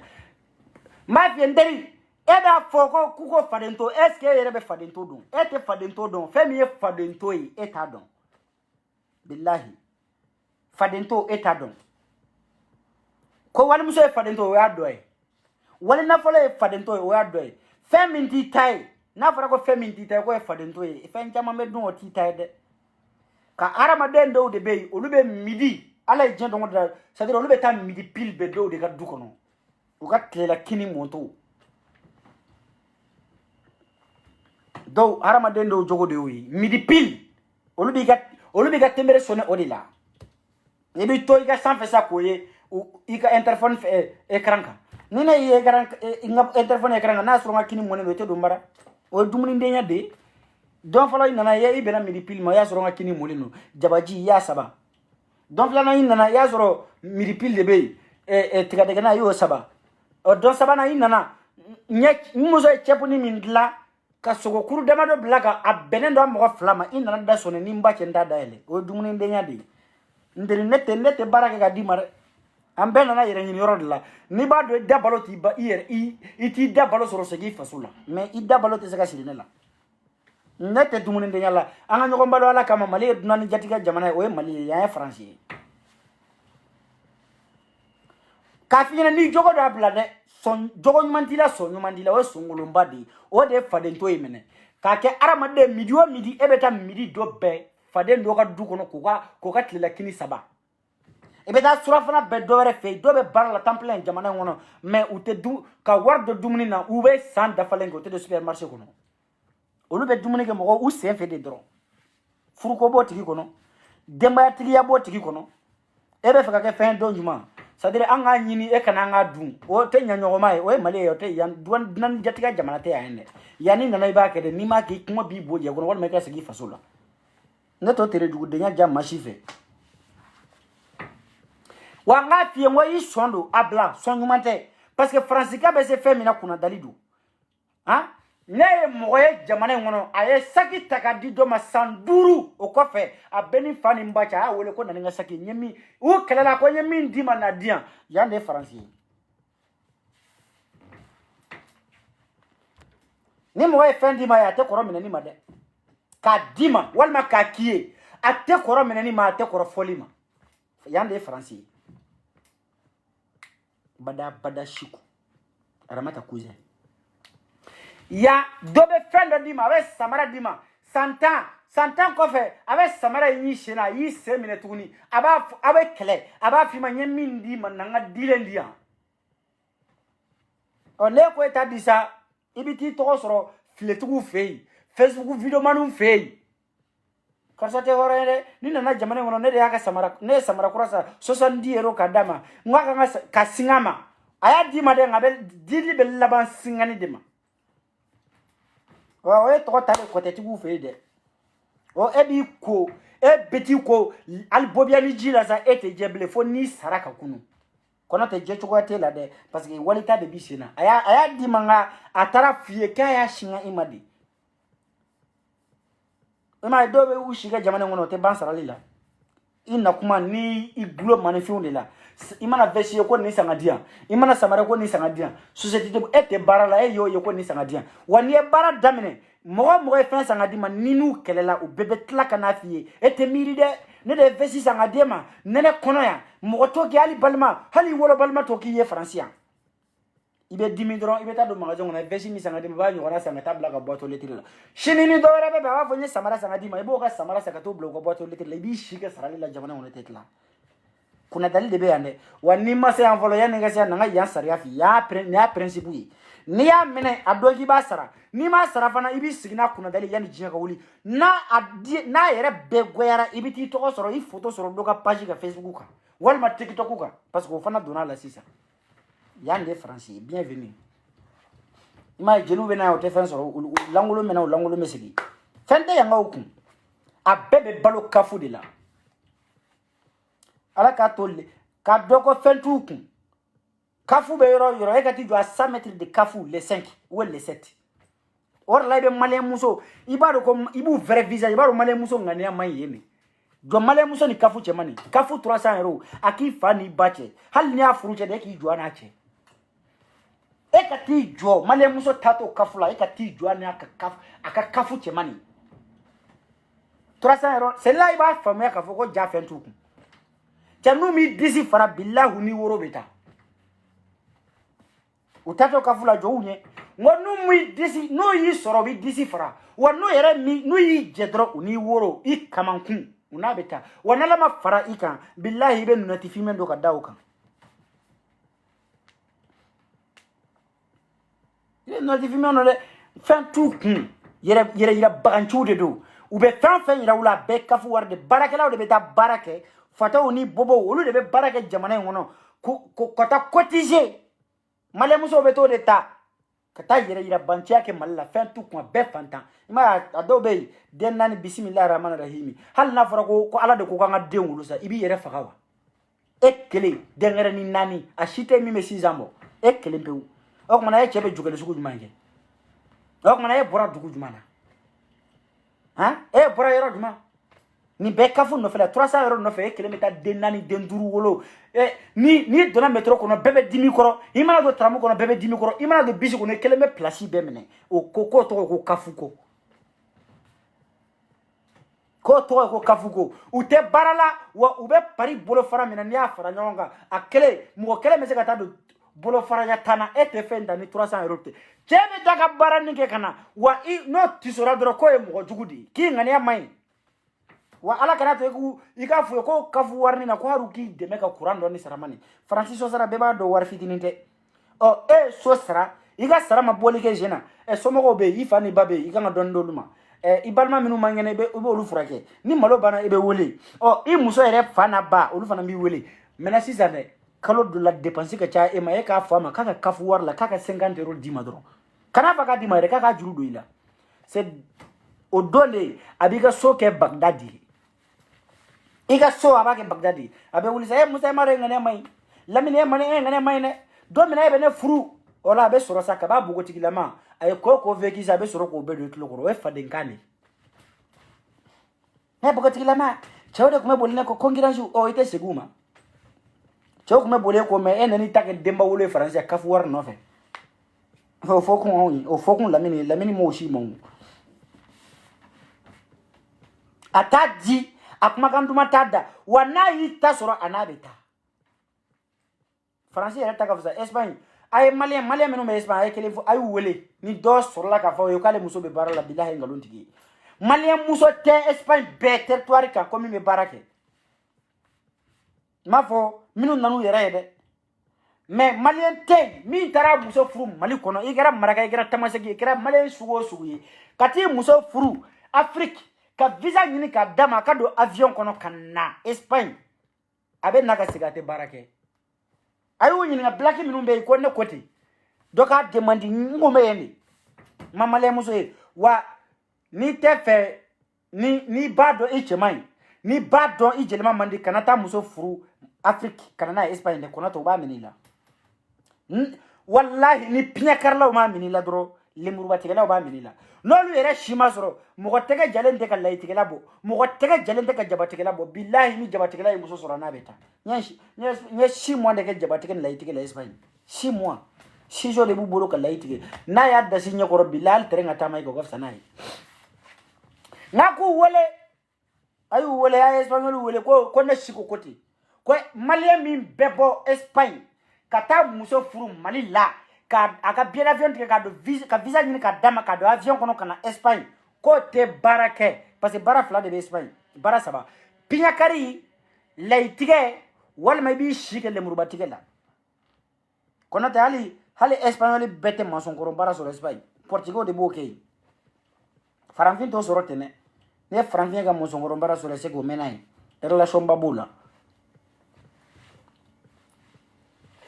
ma fi nderi eba foko kuko fadento est-ce que yere be fadento don ete fadento don femi e fadento yi eta don billahi fadento eta don ko wali muso e fadento o adoy wali na folo e fadento o adoy femi ti tai na fara ko femi ti tai ko e fadento yi fe nchama me don o ti tai de ka arama den do de be olube midi ala e jendo ngoda c'est-à-dire olube ta midi pile be do de ka dukono o ka tlela kini monto do arama den do jogo de wi midi pile olubi ga temere sonné odila e bi to iga sans faire ça koye ika interphone écran ka nina ye écran nga interphone écran na so ngakini moné do te do mara o dumuni ndenya de don falo nana ye ibena midi pile ma ya so ngakini moné no jabaji ya saba don fala nana ya so midi pile de be tiga de na yo saba o don saba na nana nyek muso e chepuni mindla ka sogo kuru dama do blaga abenen do mo flama inana da sone nimba cenda daele o dumuni ndenya de ndeli nete baraka ga dimare ambena na yere nyini yoro la ni ba do dabalo ti ba yer iti dabalo soro segi fasula mais i dabalo te sega sirinela nete dumuni ndenya la anga nyoko mbalo ala kama mali dunani jatika jamana o mali ya français ka fina ni jogo do abla de son jogo nyumandila o sungulu mbadi o de fadento yemene ka ke arama de midi ebeta midi do be faden do ka du kono ko ka tlela kini saba ebeta surafana be do were fe do be bar la temple jamana ngono mais ou te du ka war do dumuni na ou be san da falengo te de supermarché kono olu be dumuni ke mo ou se fe de dron furuko bo tigi kono demba tigi ya bo tigi kono ebe fe ka ke fin do njuma c'est-à-dire anga nyini e kana nga dun o te nyanyo mai o mali yo te yan duan nan jatiga jamana te ande yani nana iba ke de ni ma ki kuma bi boje gono wal me ka segi fasola ne to tere du de nya jam machife wa nga fie ngo yi sondo abla sonyumante parce que francika be se femina kuna dalidu hein ne moye jamana ngono aye saki takadi do masanduru okofe abeni fani mbacha a wole ko naninga saki nyemi o kelala ko nyemi ndima na dia yande français ni moye fendi ma ya te koro minani made ka dima walma ka kiye ate koro minani ma ate koro folima yande français bada shiku aramata kuze ya dobe fendo dima avec samara dima santan kofe avec samara yi shena yi semine tuguni aba kele aba fima nyemi ndima nanga dile ndia on ko eta disa ibiti to soro fletugu fei Facebook video manu fei karsate horere ni nana jamane ngono ne de aka samara kurasa 70 euro kadama ngaka ka singama aya dima de ngabe dili be laban singani dima o e to tale ko te tugu fe de o ebi ko e beti ko albobia ni jila za ete jeble fo ni saraka kunu kono te je choko te la de parce que walita de bisina aya di manga atara fie kaya shinga imadi ema dobe ushiga jamana ngono te bansara lila ina kuma ni iglo manifiu lila imana vesi ko ni sangadia imana samara ko ni sangadia société de ete barala e yo ko ni sangadia wani e bara damine mo fe sangadi ma ninu kelela o bebe tlaka na fie ete miri de ne de vesi sangadia ma nene kono ya mo to ki ali balma hali wolo balma to ki ye francia ibe dimidron ibe ta do magasin on a vesi mi sangadi ba nyo na sangata blaka boîte lettre la shini ni do rebe ba va fonye samara sangadi ma ibo ka samara sakato bloko boîte lettre la bi shika sarali la jamana on tetla kuna dalil de be ande wani ma se envolo ya nengasi na nga ya saria fi ya principe yi ni ya mene adogi ba sara ni ma sara fana ibi sigina kuna dalil ya ni jinga wuli na yere be goyara ibi ti to soro i photo soro doka page ka Facebook ka wal ma TikTok ka parce que fana dona la sisa yande français bienvenue ma jenu bena o te fen so langolo mena o langolo mesigi fente yanga okun a bebe balo kafu de la ala ka tolle ka doko fentu kun kafu be yoro e ka ti jo a 100 mètres de kafu les 5 ou les 7 or la be malien muso ibaro ko ibu vrai visage ibaro malien muso ngani amay yeme jo malien muso ni kafu chemani kafu 300 euros aki fani bache hal ni afuru che de ki jo na che e ka ti jo malien muso tato kafu la e ka ti jo na aka kafu chemani 300 euros c'est là iba famia kafu ko ja fentu kun chanu mi disi fara billahu ni woro beta utato kafula jo unye ngonu mu disi no yi soro bi disi fara wonu yere mi no yi jedro uni woro I kamankun una beta wanala ma fara ikan billahi be notifi men do ka dawo kan ile notifi men no le fan tout kun yere baganchu de do ube fan yira wula be kafu warde barakela de beta barake fata oni bobo wolu de be barake jamana ngono ko kota cotiser male muso beto de ta kata yira bantia ke malla fin tout ko be fantan ima adobe den nani bismillahir rahmanir rahim hal na fara ko ala de ko kanga den wulu sa ibi yere fakawa ekele dengere ni nani ashite mi mesi zambo ekele mpe ok mana ye chebe jugale sugu jumange ok mana ye bora dugu jumana bora yero juma ni be kafu no fela 300 euros no fe kilomita den nani den duru wolo ni dona metro kono bebe dimi koro imana do tramu kono bebe dimi koro imana do bisi kono keleme place be mene o koko to ko kafuko ko kafuko ute barala wa ube pari bolo fara mena ni afara nyonga akele mo kele mese kata do bolo fara ya tana ete fenda ni 300 euros te chebe daga barani ke kana wa no tisora do ko e mo jugudi ki ngani ya mai wa ala kana to ku ikafu ko kafu warni na ko haruki de meka kurando ni saramani francis so sara beba do war fitininte so sara iga sarama boli ke jena somo go be ifani babe iga na don doluma ibalma minu mangene be olu furake ni malo bana ebe wole i muso ere fana ba olu fana mi wole mena sizane kalo de la dépense ka cha e ma e ka fama kaka kafu war la kaka 50 euros di madron kana faka di mare kaka juru do ila c'est o dole abiga soke bagdadi iga so abake bagdadi abe wuli say musa mare ngane mai lamine mane ngane mai ne do mina be ne furu ola be soro saka ba bugo tigilama ay ko veki sa be soro ko be do kilo ko e fadenkane ne bugo tigilama chawde kuma bolina ko kongiranju o ite seguma chaw kuma bole ko me enani take demba wole français kafu war no fe o fokun lamine mo shi mon atadi akuma kanduma tada wana yita soro anabeta français era taka fusa espagne ay malien menu me espagne ay kele ay wele ni do soro la ka fa yo kale muso be barala billahi ngalontigi malien muso te espagne be territoire ka komi me barake mafo minu nanu yere de mais malien te mi tara muso furu mali kono igara maraka igara tamasegi igara malien sugo kati muso furu afrique ka visa nyini ka dama ka do avion kono kana Espagne abe naka sigate barake ayu nyini na black minu be ko ne koti doka demandi ngome yende mamale muso wa ni tefe ni bado ichemai ni bado ijelema mandi kanata muso furu Afrique kanana Espagne de kono to ba minila wallahi ni pinya karla ma minila dro lemuru batigela ba minila nolu yere shima soro mo tege jalente ka laitigela bo mo tege jalente ka jabatigela bo billahi ni jabatigela yi muso soro na beta nye shi mo ndeke jabatigela laitigela Espagne 6 mois 6 jours de bu bolo ka laitige na ya da sinya ko bilal terenga tamay ko gafsa nay naku wole ayu wole ya Espagne wole ko na shiko koti ko malien mi bebo Espagne kata muso furu mali la ka aka bien avion te ka do visa ni ka dama ka do avion kono kana Espagne ko te barake parce que bara fla de Espagne bara saba pinya kari laitige wal may bi shike le muruba tigela kono te hali espagnol bete mason ko bara sur Espagne portugal de bokay faranfin to sorotene ne faranfin ga mason ko bara sur se go menay relation babula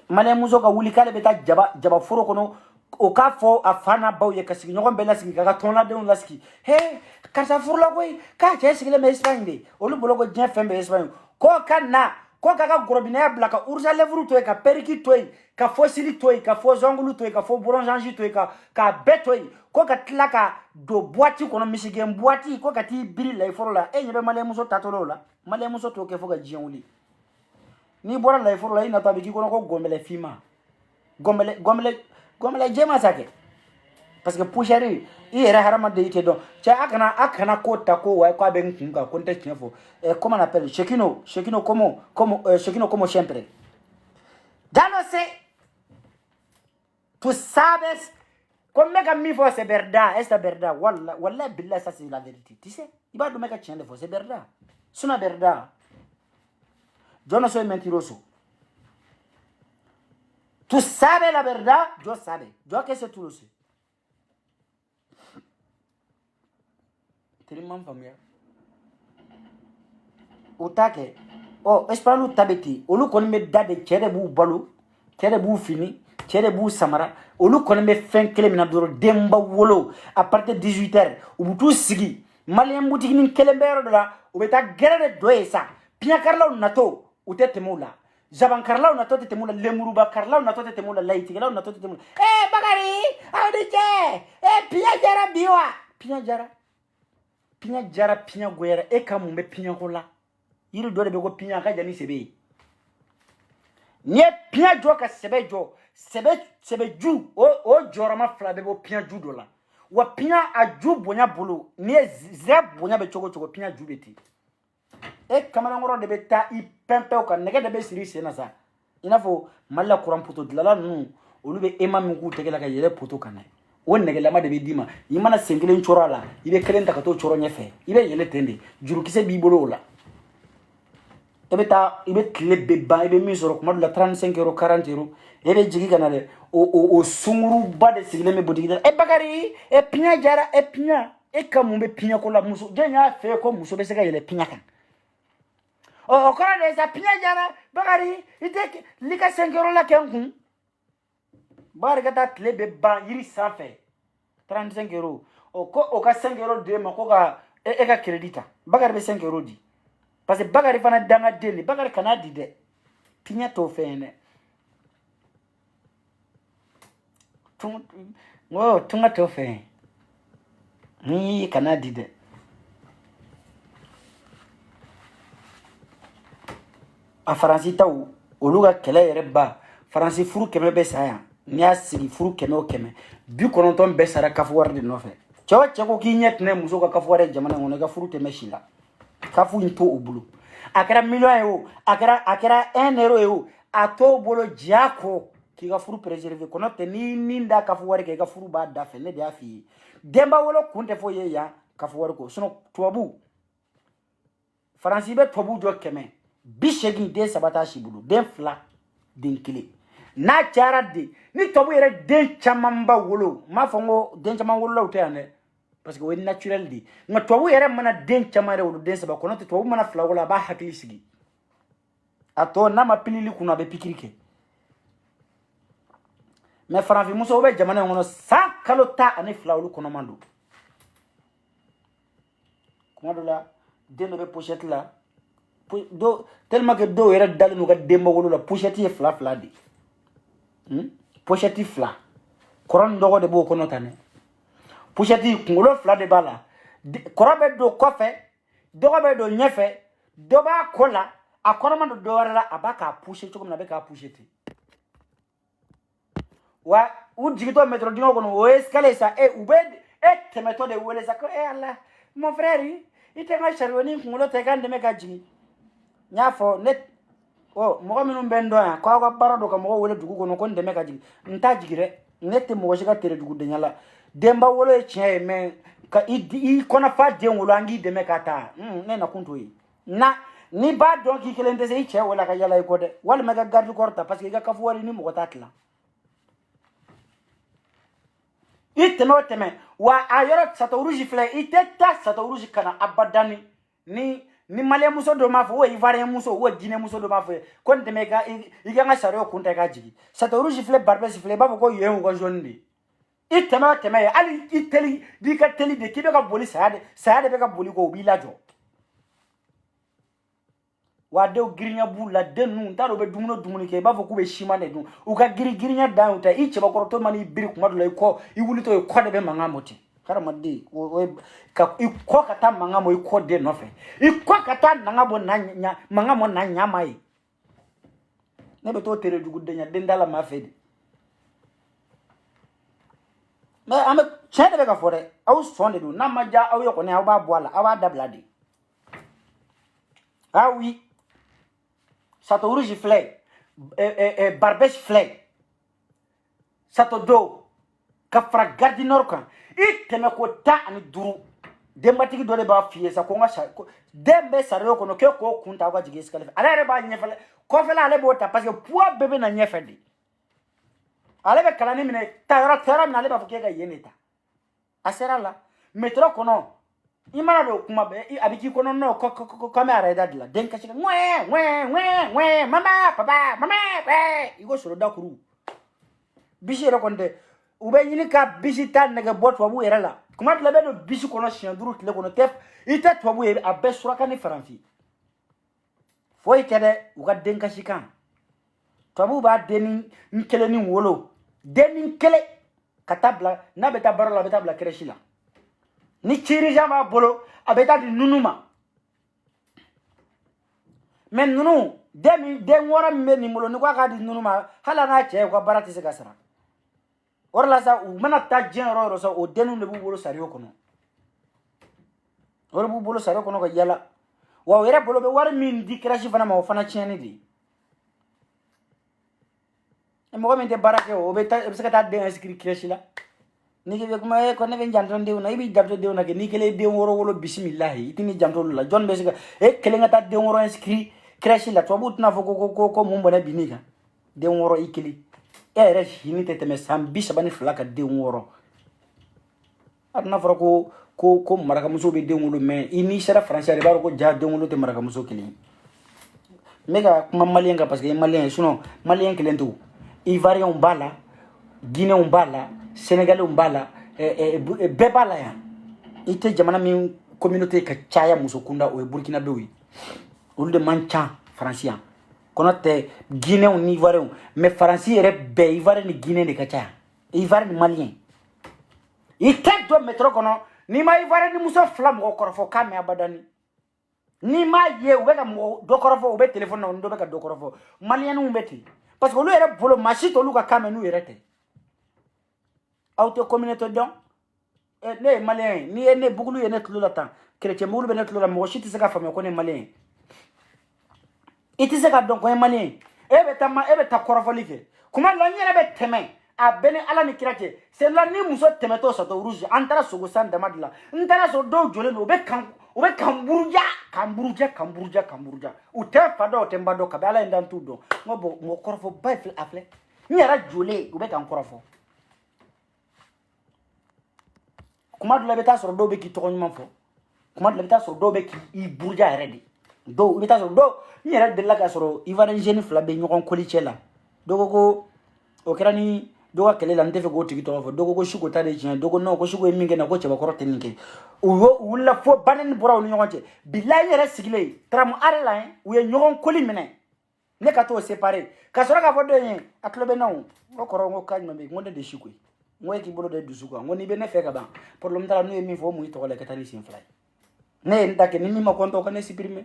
mane muso ka wuli kale beta jaba furo kono o ka fo afana baw ye kasigi ɲɔgɔn bɛ lasigi ka tɔnladenw lasigi he karisa furula koyi k'a cɛ sigilen bɛ Espagne de olu bolo ko diɲɛ fɛn bɛ Espagne ko ka na ko ka ka gorobinɛya bila ka ursa lèvre to yen ka periki to yen ka fossili to yen ka fo zongulu to yen ka fo bronzange to yen ka bɛɛ to yen ko ka tila ka don boîte kɔnɔ misigɛn boîte ko ka t'i biri layi fɔlɔ la e ɲɛ bɛ maliyɛn muso tatɔlaw la maliyɛn muso t'o kɛ fo ka diɲɛ wuli n'i bɔra layi fɔlɔ la i natɔ a bɛ k'i kɔnɔ ko gɔnbɛlɛ finma gɔnbɛlɛ jɛma sa kɛ parce que poussière i yɛrɛ hadamaden i tɛ dɔn cɛ a kana ko ta ko wa ko a bɛ n kun kan ko n tɛ tiɲɛ fɔ comment on appelle Chekino como siempre ya lo sé tú sabes comme mɛ ka min fɔ c'est verdad c'est verdad wallahi billahi ça c'est la vérité tu sais i b'a dɔn mɛ ka tiɲɛ de fɔ c'est verdad c'est una verdad yo no soy mentiroso. Tú sabes la verdad, yo sabe. Yo que sé tú lo sé. Tenemos familia. Utake. Oh, espero tabeti. Olu koni me dade chere bu balu, chere bu fini, chere bu samara. Olu koni me fen kele mina doro demba wolo à partir de 18h. Ubutu sigi. Malien boutique ni kele mbero dola. Ubeta gerere doye sa. Pia karla unato. Ute temula. Jaban karlaw na tote temula lemuruba karlaw na tote temula laiti karlaw na tote temula Bakari awdije pinya jara pinya goyera kamumbe pinya kola yiri dole be go pinya ka jani sebe nie pinya jo ka sebe ju o jorama fla be go pinya ju dola wa pinya aju bonya bulu nie zeb bonya be chogo pinya ju beti kamana ngoro de beta I pempe o kan nege de be siri sena sa ina fo malla kuran poto dilala nu olu be ema min ku tegela ka yele poto kana o nege lama de be dima I mana sengelen choro la ibe kelen ta ka to choro nyefe ibe yele tende juru kise bi bolo la ibe tle be ba ibe mi soro kuma la 35 € 40 €. Ebe jigi kana de o sunguru ba de sigile me bodigi Bakari pinya jara pinya kamumbe pinya ko la muso jenya fe ko muso be se ka yele pinya kan o kora de sa pinya jara Bakari ite lika 5 € la kenkun bari ka ta tle be ba yiri safe 35 €. O ka 5 € de ma ko ka ka credita Bakari be 5 € di parce que Bakari fana danga deli Bakari kana di de pinya to fene tunga to fene ni kana di de a faransi taw olu ka kɛlɛ yɛrɛ ba faransi furu 100 bɛ sa yan n'i y'a sigi furu 100 o 100 90 bɛɛ sara kafu wari de nɔfɛ cɛ o cɛ ko k'i ɲɛ tɛnɛ muso ka kafu wari jamana kɔnɔ I ka furu 100 si la kafu in to o bolo a kɛra million ye o a kɛra 1 € ye o a to o bolo diya ko k'i ka furu préserver kɔnɔ tɛ n'i ni da kafu wari kɛ I ka furu b'a da fɛ ne de y'a f'i ye denba wolo kun tɛ fɔ ye yan kafu wari ko sinon tubabu faransi bɛ tubabu jɔ 100 80 den 3 t'a si bolo den 2 den 1 n'a cayara de ni tubabu yɛrɛ den caman ba wolo m'a fɔ ko den caman wololaw tɛ yan dɛ parce que o ye naturel de nka tubabu yɛrɛ mana den caman yɛrɛ wolo den 3 kɔnɔ tɛ tubabu mana 2 wolo a b'a hakili sigi a tɔ n'a ma pilili kunna a bɛ pikiri kɛ mais farafinmuso bɛ jamana in kɔnɔ san kalo 12 olu kɔnɔman don kuma dɔ la den dɔ bɛ pochette la tellement que dɔw yɛrɛ dalen n'u ka denba wolo la pochette ye 2 de pochette 2 kɔrɔ ni dɔgɔ de b'o kɔnɔ tan dɛ pochette kunkolo 2 de b'a la kɔrɔ bɛ don kɔfɛ dɔgɔ bɛ don ɲɛfɛ dɔ b'a kɔ la a kɔrɔma don dɔ wɛrɛ la a b'a k'a pousser cogo min na a bɛ k'a pousser ten wa u jigitɔ métro dingɛ kɔnɔ o ye escalier sa u bɛ tɛmɛtɔ de wele sa ko ala mon frère I tɛ n ka chariot ni kunkolo ta I ka n dɛmɛ ka jigin n y'a fɔ ne mɔgɔ minnu bɛ n dɔn yan k'aw ka baara dɔ ka mɔgɔ wele dugu kɔnɔ ko n dɛmɛ ka jigin n t'a jigin dɛ ne tɛ mɔgɔ si ka tere dugudenya la denba wolo ye tiɲɛ ye mais ka I kɔnɔ fa den wolo an k'i dɛmɛ ka taa ne na kun t'o ye ni b'a dɔn k'i kelen tɛ se I cɛ wele a ka yala I kɔ dɛ walima I ka garde corps ta parce que I ka kafu wari ni mɔgɔ t'a tilan I tɛmɛ o tɛmɛ wa a yɔrɔ Château Rouge filɛ I tɛ taa Château Rouge kana abadani ni malien muso dɔ m'a fɔ ou ivoirien muso ou guinéen muso dɔ m'a fɔ ko n dɛmɛ I ka n ka chariot kun ta I ka jigin Château Rouge filɛ Barbès filɛ I b'a fɔ ko yen y'u ka zone de itema ali iteli di ka teli de kibe ka boli saade be ka boli ko bi lajo wa de girinya bu la de nu ta do be dumuni ke ba fo ku be shima de dun u ka girinya da uta i cheba ko to mani biri kuma do ko i wuli to ko de be manga moti kara madi ka i ko kata manga mo i ko de no fe i ko kata nanga bo na nya manga mo na nya mai ne be to tere dugu de nya de ndala ma fe de mais ame chede be ka fore aw sonde du na maja aw yo ko ne aw ba boala aw ba dablade ah oui Sato rouge flay, barbèche flay, sato do, kafra gardinor kan, iteme ko ta ani duru, dembatiki dole ba fiye sa konga sa, dembe sareo kono ke ko kunta wa jige skale. Ale reba nyefele, ko fela ale bota parce que poa bebe na nyefedi. Ale be kalani mine tara mine ale ba fuke ga yeneta. Asera la, metro kono imana do kuma be abiki kono no ko kamera da dila den kashi we mama papa mama igo soro da kuru bishi re konde ube yini ka bishi tan nega bot wabu erala kuma dila be do bishi kono shan duru tile kono tef ita twabu e abe suraka ni faranfi foi kede uga den kashi kan twabu ba deni nkele ni wolo deni nkele katabla na beta barola beta bla kreshila ni chiri jama bolo abeta di nunuma men nunu den wora me ni molo ni kwa ka di nunuma hala na che ko barati se kasara orla sa u mana ta jenro ro so o denu ne bu bolo sari okono oro bu bolo sari okono ko yala wa wera bolo be war min di krashi fana ma fana cheni di e mo men de barake o be ta se ka ta den inscrit krashi la niki be kuma ko ne ben janton de una ibi janton de una ke nikele de woro bismillah itini janton la jon be sika e kele ngata de woro inscrit crash la to butna fo ko mumbo na binika de woro ikili e re hini tete me sambi sabani flaka de woro adna fro ko maraka muso be de woro me ini sera français ba ko ja de woro te maraka muso kili mega kuma malien ka parce que malien sinon malien kelento ivoirien bala guinéen bala Sénégalais umbala bebala ya ite jamana mi communauté ka chaya musokunda o Burkina Bewi ul de mancha français kono te Guinéen ni Ivoirien mais français re be Ivoirien ni Guinéen de ka chaya Ivoirien ni malien ite do metro kono ni ma Ivoirien ni muso flam ko korofo kame abadani ni ma ye u be ka mo do korofo u be téléphone na ndo be ka do korofo malien nu mbeti parce que lu ere bolo machito lu ka kame nu erete auto communauté donc ne malien ni ne bugulu ye ne tulu la tan chrétien bugulu be ne tulu la mo shiti se ka fami ko ne malien iti se ka donc ko malien e be ta korofoli ke kuma la nyere be teme a bene ala ni kirate c'est la ni muso teme to sato rouge antara sogo san damadla ntara so do jole no be kamburuja u te fado te mbado ka bala ndan tudo ngobo mo korofo ba fil afle nyera jole u be kan korofo kuma dula beta so do be ki to nyuma fo kuma dula beta so do be ki I burja redi do beta so do nyera de la ka so Ivoirien jeune fla be nyokon kolichela do ko o kerani do ka kele la ntefe go tiki to fo do ko shugo tade jin do ko no ko shugo minge na ko cheba korote ninke ulla fo banen bura ni nyokon che billahi yere sigile tram arela u ye nyokon koli mene ne ka to séparer ka so ka fo do yen atlobe non ko koro ngo kanyo be ngonde de shukui ngoy ki bolo de dusuka ngoni be ne feka ba problème tala no mi fo mu to le katani sin fly ne ndake ni mi ma konto ko ne supprimer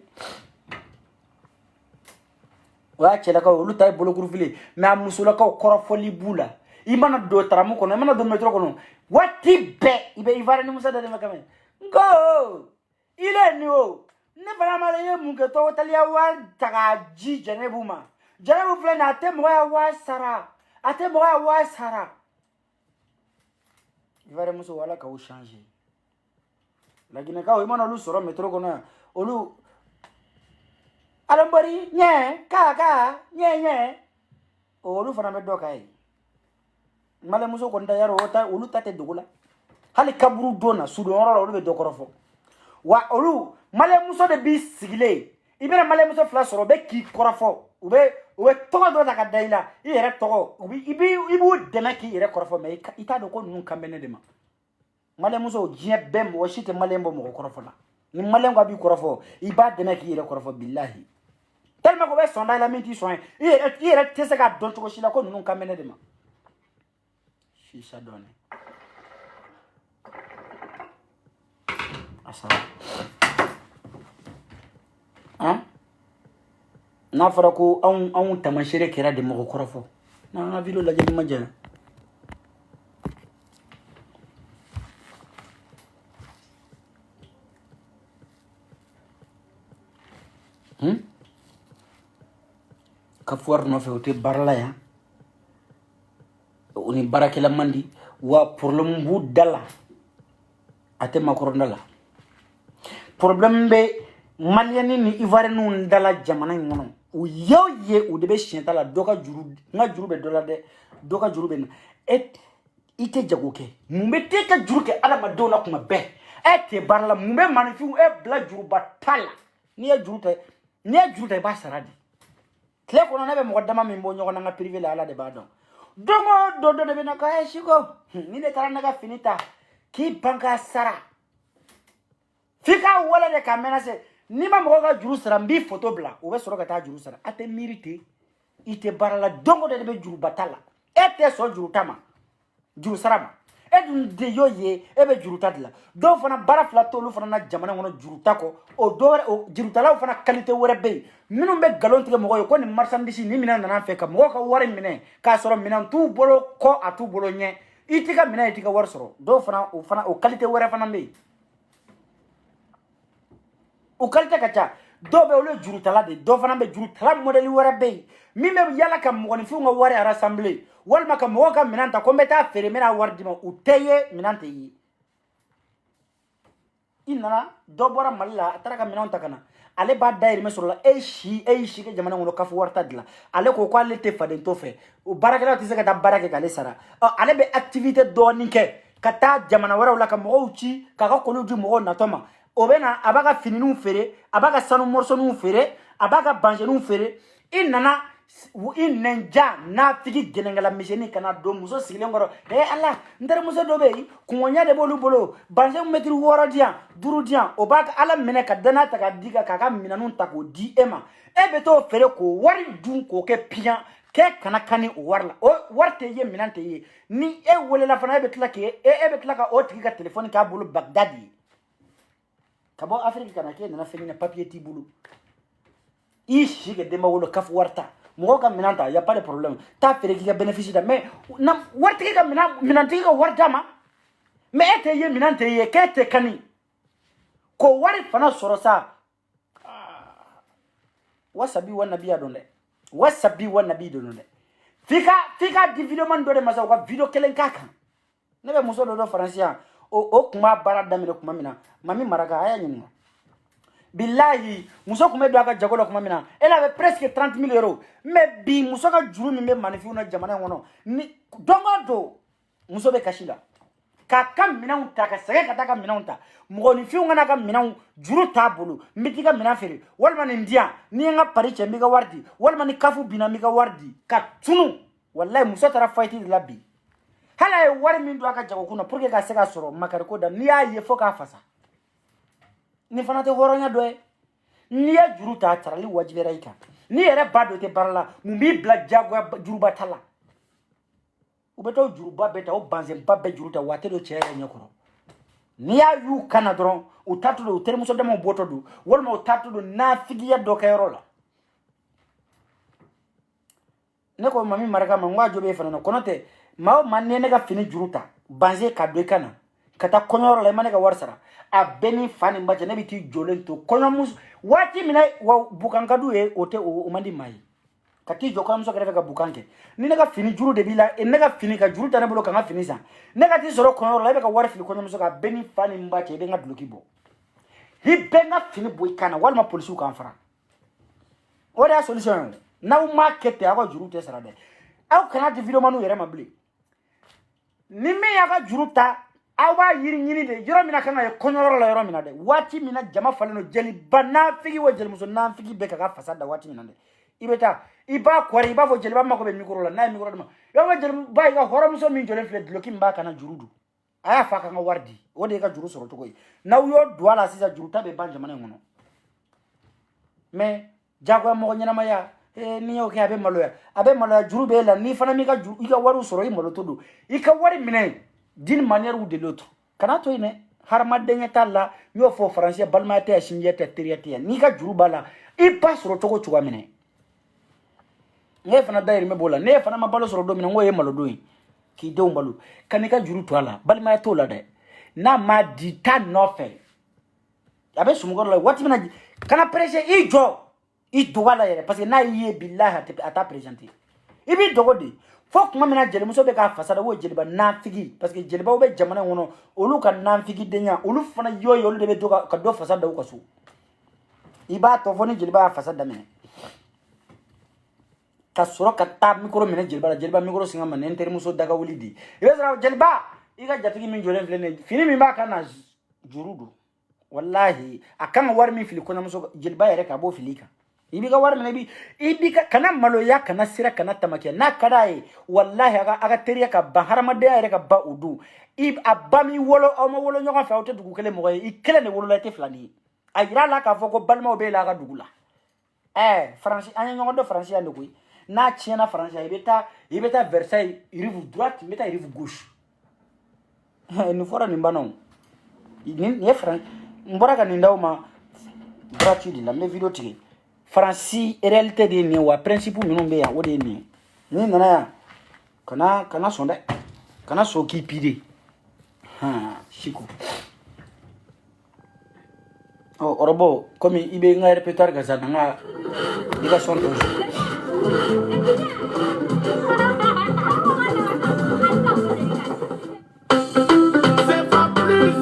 wa chela ka lu tay bolo kurfili na musula ka korofoli bula imana do tramu kono imana do metro kono wati be ibe ivara ni musa de makame go ile ni o ne bana mala ye mu ke to talia wa taga ji jenebuma jenebu fle na te mo ya wa sara ivare muso wala ka o changer lakini ka o imana lu soro metro kono olu alambari nye kaka nye olu fana be doka yi male muso ko nda yaro ota olu tate dugula hali kaburu dona sudo oro olu be dokorofo wa olu male muso de bi sigile ibena male muso fla soro be ki korofo ube togo do daga daila ire togo ibu dema ki ire korofo me ita do ko nun kambene dema male muso jie bem wo shite male mbo mo korofo la ni male ngo abi korofo iba dema ki ire korofo billahi tellement ko be sonda la minti soin ire tese ga don to shila ko nun kambene dema shisha donne asa n'a fɔra ko anw tamasere kɛra de mɔgɔ kɔrɔ fɔ n'an ka video lajɛ ni ma jɛna ka fuwari nɔfɛ o tɛ baara la yan o ni baarakɛla man di wa problème b'u da la a tɛ makɔrɔnda la problème bɛ maliyɛni ni ivoiriyɛnw dala jamana in kɔnɔ u ye u de bɛ siɲɛta la dɔ ka juru n ka juru bɛ dɔ la dɛ dɔ ka juru bɛ na i tɛ jago kɛ mun bɛ t'e ka juru kɛ adamadenw la tuma bɛɛ e tɛ baara la mun bɛ maanifinw bila juruba ta la n'i ye juru ta i b'a sara de tile kɔnɔ ne bɛ mɔgɔ dama min bɔ ɲɔgɔn na n ka privé la ala de b'a dɔn don o don dɔ de bɛ na ko siko ni ne taara ne ka fini ta k'i ban k'a sara f'i k'a wale de k'a mɛnase ni ma mɔgɔ ka juru sara n b'i photo bila o bɛ sɔrɔ ka taa juru sara a tɛ miiri ten i tɛ baara la don o don de bɛ juruba ta la e tɛ sɔn juru ta ma juru sara ma e dun de y'o ye e bɛ juru ta de la dɔw fana baara fila t'olu fana na jamana kɔnɔ juru ta kɔ o dɔwɛrɛ o jurutalaw fana qualité wɛrɛ bɛ yen minnu bɛ nkalon tigɛ mɔgɔw ye ko nin marchandise ni minɛn nana fɛ ka mɔgɔw ka wari minɛ k'a sɔrɔ minɛn t'u bolo kɔ a t'u bolo ɲɛ i t'i ka minɛn i t'i ka wari sɔrɔ dɔw fana o qualité wɛrɛ fana bɛ yen o qualité ka ca dɔw bɛ olu ye jurutala de dɔw fana bɛ jurutala modèle wɛrɛ bɛ yen min bɛ yala ka mɔgɔninfinw ka wari rassembler walima ka mɔgɔw ka minɛn ta ko n bɛ taa feere n bɛna wari d'i ma u tɛ ye minɛn tɛ ye i nana dɔ bɔra mali la a taara ka minɛnw ta ka na ale b'a dayirimɛ sɔrɔ la e si kɛ jamana kɔnɔ k'a fɔ wari ta dilan ale ko k'ale tɛ faden to fɛ o baarakɛlaw tɛ se ka taa baara kɛ k'ale sara ale bɛ activité dɔɔni kɛ ka taa jamana wɛrɛw la ka mɔgɔw ci k'a ka kɔliw di mɔgɔw natɔ ma o bɛ na a b'a ka finiw feere a b'a ka sanu morceauw feere a b'a ka banzeniw feere i nana i nɛnja n'a tigi gɛnɛnkala misɛnnin ka na don muso sigilen kɔrɔ ala n terimuso dɔ bɛ yen kɔngɔnya de b'olu bolo banzɛn mɛtiri 6 di yan 5 di yan o b'a ala minɛ ka danaya ta k'a di k'a ka minɛnw ta k'o di e ma e bɛ t'o feere k'o wari dun k'o kɛ piyan k'e kana kani o wari la o wari tɛ ye minɛn tɛ ye ni e welela fana e bɛ tila ka o tigi ka telefɔni k'a bolo bagdadi ye ka bɔ afiriki ka na k'e nana fɛn na papiye t'i bolo i si kɛ denba wolo k'a fɔ wari ta mɔgɔw ka minɛn ta y a pas de problème taa feere k'i ka bénéfice da mais waritigi ka minɛntigi ka wari d'a ma mais e tɛ ye minɛn tɛ ye k'e tɛ kani k'o wari fana sɔrɔ sa wasabi wa nabiya dɔn dɛ wasabi wa nabi dɔn dɛ f'i ka di video man dɔ de ma sa u ka video kelen k'a kan ne bɛ muso dɔ faransi yan o tun b'a baara daminɛ tuma min na mami maraka a y'a ɲininka bilahi muso kun bɛ don a ka jago la tuma min na elle avait presque 30 000 euros mais bi muso ka juru min bɛ maanifinw na jamana kɔnɔ ni don o don muso bɛ kasi la k'a ka minɛnw ta ka sɛgɛn ka taa ka minɛnw ta mɔgɔninfinw kana ka minɛnw juru t'a bolo n bɛ t'i ka minɛn feere walima nin di yan ni n ka pari cɛ n b'i ka wari di walima ni kafu binna n b'i ka wari di ka tunu walayi muso taara fayiti de la bi hali a ye wari min don a ka jago kun na pour que ka se ka sɔrɔ makariko da n'i y'a ye fo k'a fasa nin fana tɛ hɔrɔnya dɔ ye n'i ye juru ta a sarali wajibiyara i kan n'i yɛrɛ ba dɔ tɛ baara la mun b'i bila jagoya juruba ta la u bɛ taa o juruba bɛɛ ta o banzɛnba bɛɛ juru ta wa a tɛ don cɛ yɛrɛ ɲɛkɔrɔ n'i y'a y'u kan na dɔrɔn u taatɔ don u terimuso damaw bɔtɔ don walima u taatɔ don naafigiya dɔ kɛyɔrɔ la ne ko mami maraka ma n ko a jo b'e fana na kɔnɔ tɛ maa o maa n'i ye ne ka fini juru ta banzɛn ka don i kan na ka taa kɔɲɔyɔrɔ la i ma ne ka wari sara a bɛɛ ni fa ni ba cɛ ne bɛ t'i jɔlen to kɔɲɔmuso waati min na wa bukan ka d'u ye o tɛ o man di maa ye ka t'i jɔ kɔɲɔmuso kɛrɛfɛ ka bukan kɛ ni ne ka fini juru de b'i la ne ka fini ka juru ta ne bolo ka n ka fini san ne ka t'i sɔrɔ kɔɲɔyɔrɔ la e bɛ ka wari fili kɔɲɔmuso kan a bɛɛ ni fa ni ba cɛ i bɛ n ka duloki bɔ i bɛ n ka fini bɔ i kan na walima polisiw k'an fara o de y'a solution ye n'aw m'a kɛ ten aw ka juru tɛ sara dɛ aw kana di vidéoman yɛrɛ ma bilen ni min y'a ka juru ta awa yiri nyini de yoro mina kan ay konyoro la yoro mina de wati mina jama faleno jeli banafigi wo jeli muso nafigi be ka fasada wati mina de ibeta iba kwari iba fo jeli ba mako be mikro la na mikro de ma yo ma jeli ba ga horo muso min jole fle loki mba kana jurudu aya fa kan wardi o de ka juru soro to koy na yo duala sisa juru tabe banja manen ngono mais jago mo nyana maya ni yo ke abe maloya juru be la ni fana mi ka juru ika waru soro i malo todo ika wari mine d'une manière ou de l'autre kana to ine harma denye talla yo fo français balmate a shinjete triati ni ka juru bala i passe ro togo chuga mine ne fana dairi me bola ne fana ma balo soro do mine ngoye malo do ki de umbalu kanika juru to ala balmate to la de na ma di tan no fe abe sumugoro la wati mina kana presse i jo i dogala yere parce que na yé billahi ata présenter ibi dogodi fo kuma mina jeli muso be ka fasada wo jeli ba nafigi parce que jeli ba be jamana wono olu ka nafigi denya olu fana yoyo olu de be doga ka do fasada wo kaso iba to foni jeli ba fasada mena ka soro ka ta mikro mena jeli ba mikro singa man enter muso daga wulidi yesra jeli ba iga jatigi min jole flene fini mi ba kana jurudu wallahi akama war mi fili kona muso jeli ba yere ka bo filika ibi ka war nabi ibi ka kana malo ya kana sira kana tamake na kadai wallahi aga teriya ka baharama de ya ka ba udu ib abami wolo o mo wolo nyoga fa ote dugu kele mo i kele ne wolo la te flani ayira la ka foko balma be la ga dugula français anya nyogo do français ande kuy na tiena français ibeta Versailles rive droite meta rive gauche ni fora ni banon ni français mbora ka ni ndawma gratuit la me vidéo tigi Franci réalité de ni wa principe minnu be ya o de ni nana ya kana sonda kana so ki pide chico orobo comme ibe nga répertoire ga za nga diga son to c'est pas plus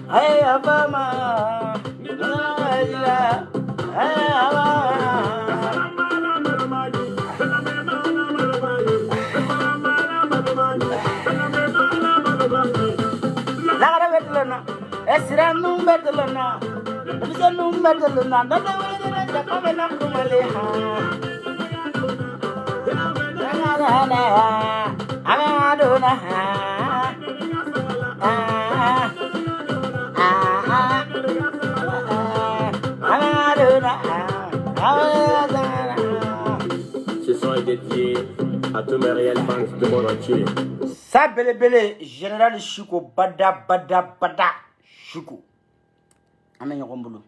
Ay, abama. Ce son est dédié à tous mes réels fans du monde entier. Ça bele général Chiko bada Chiko. Amen yokombulu.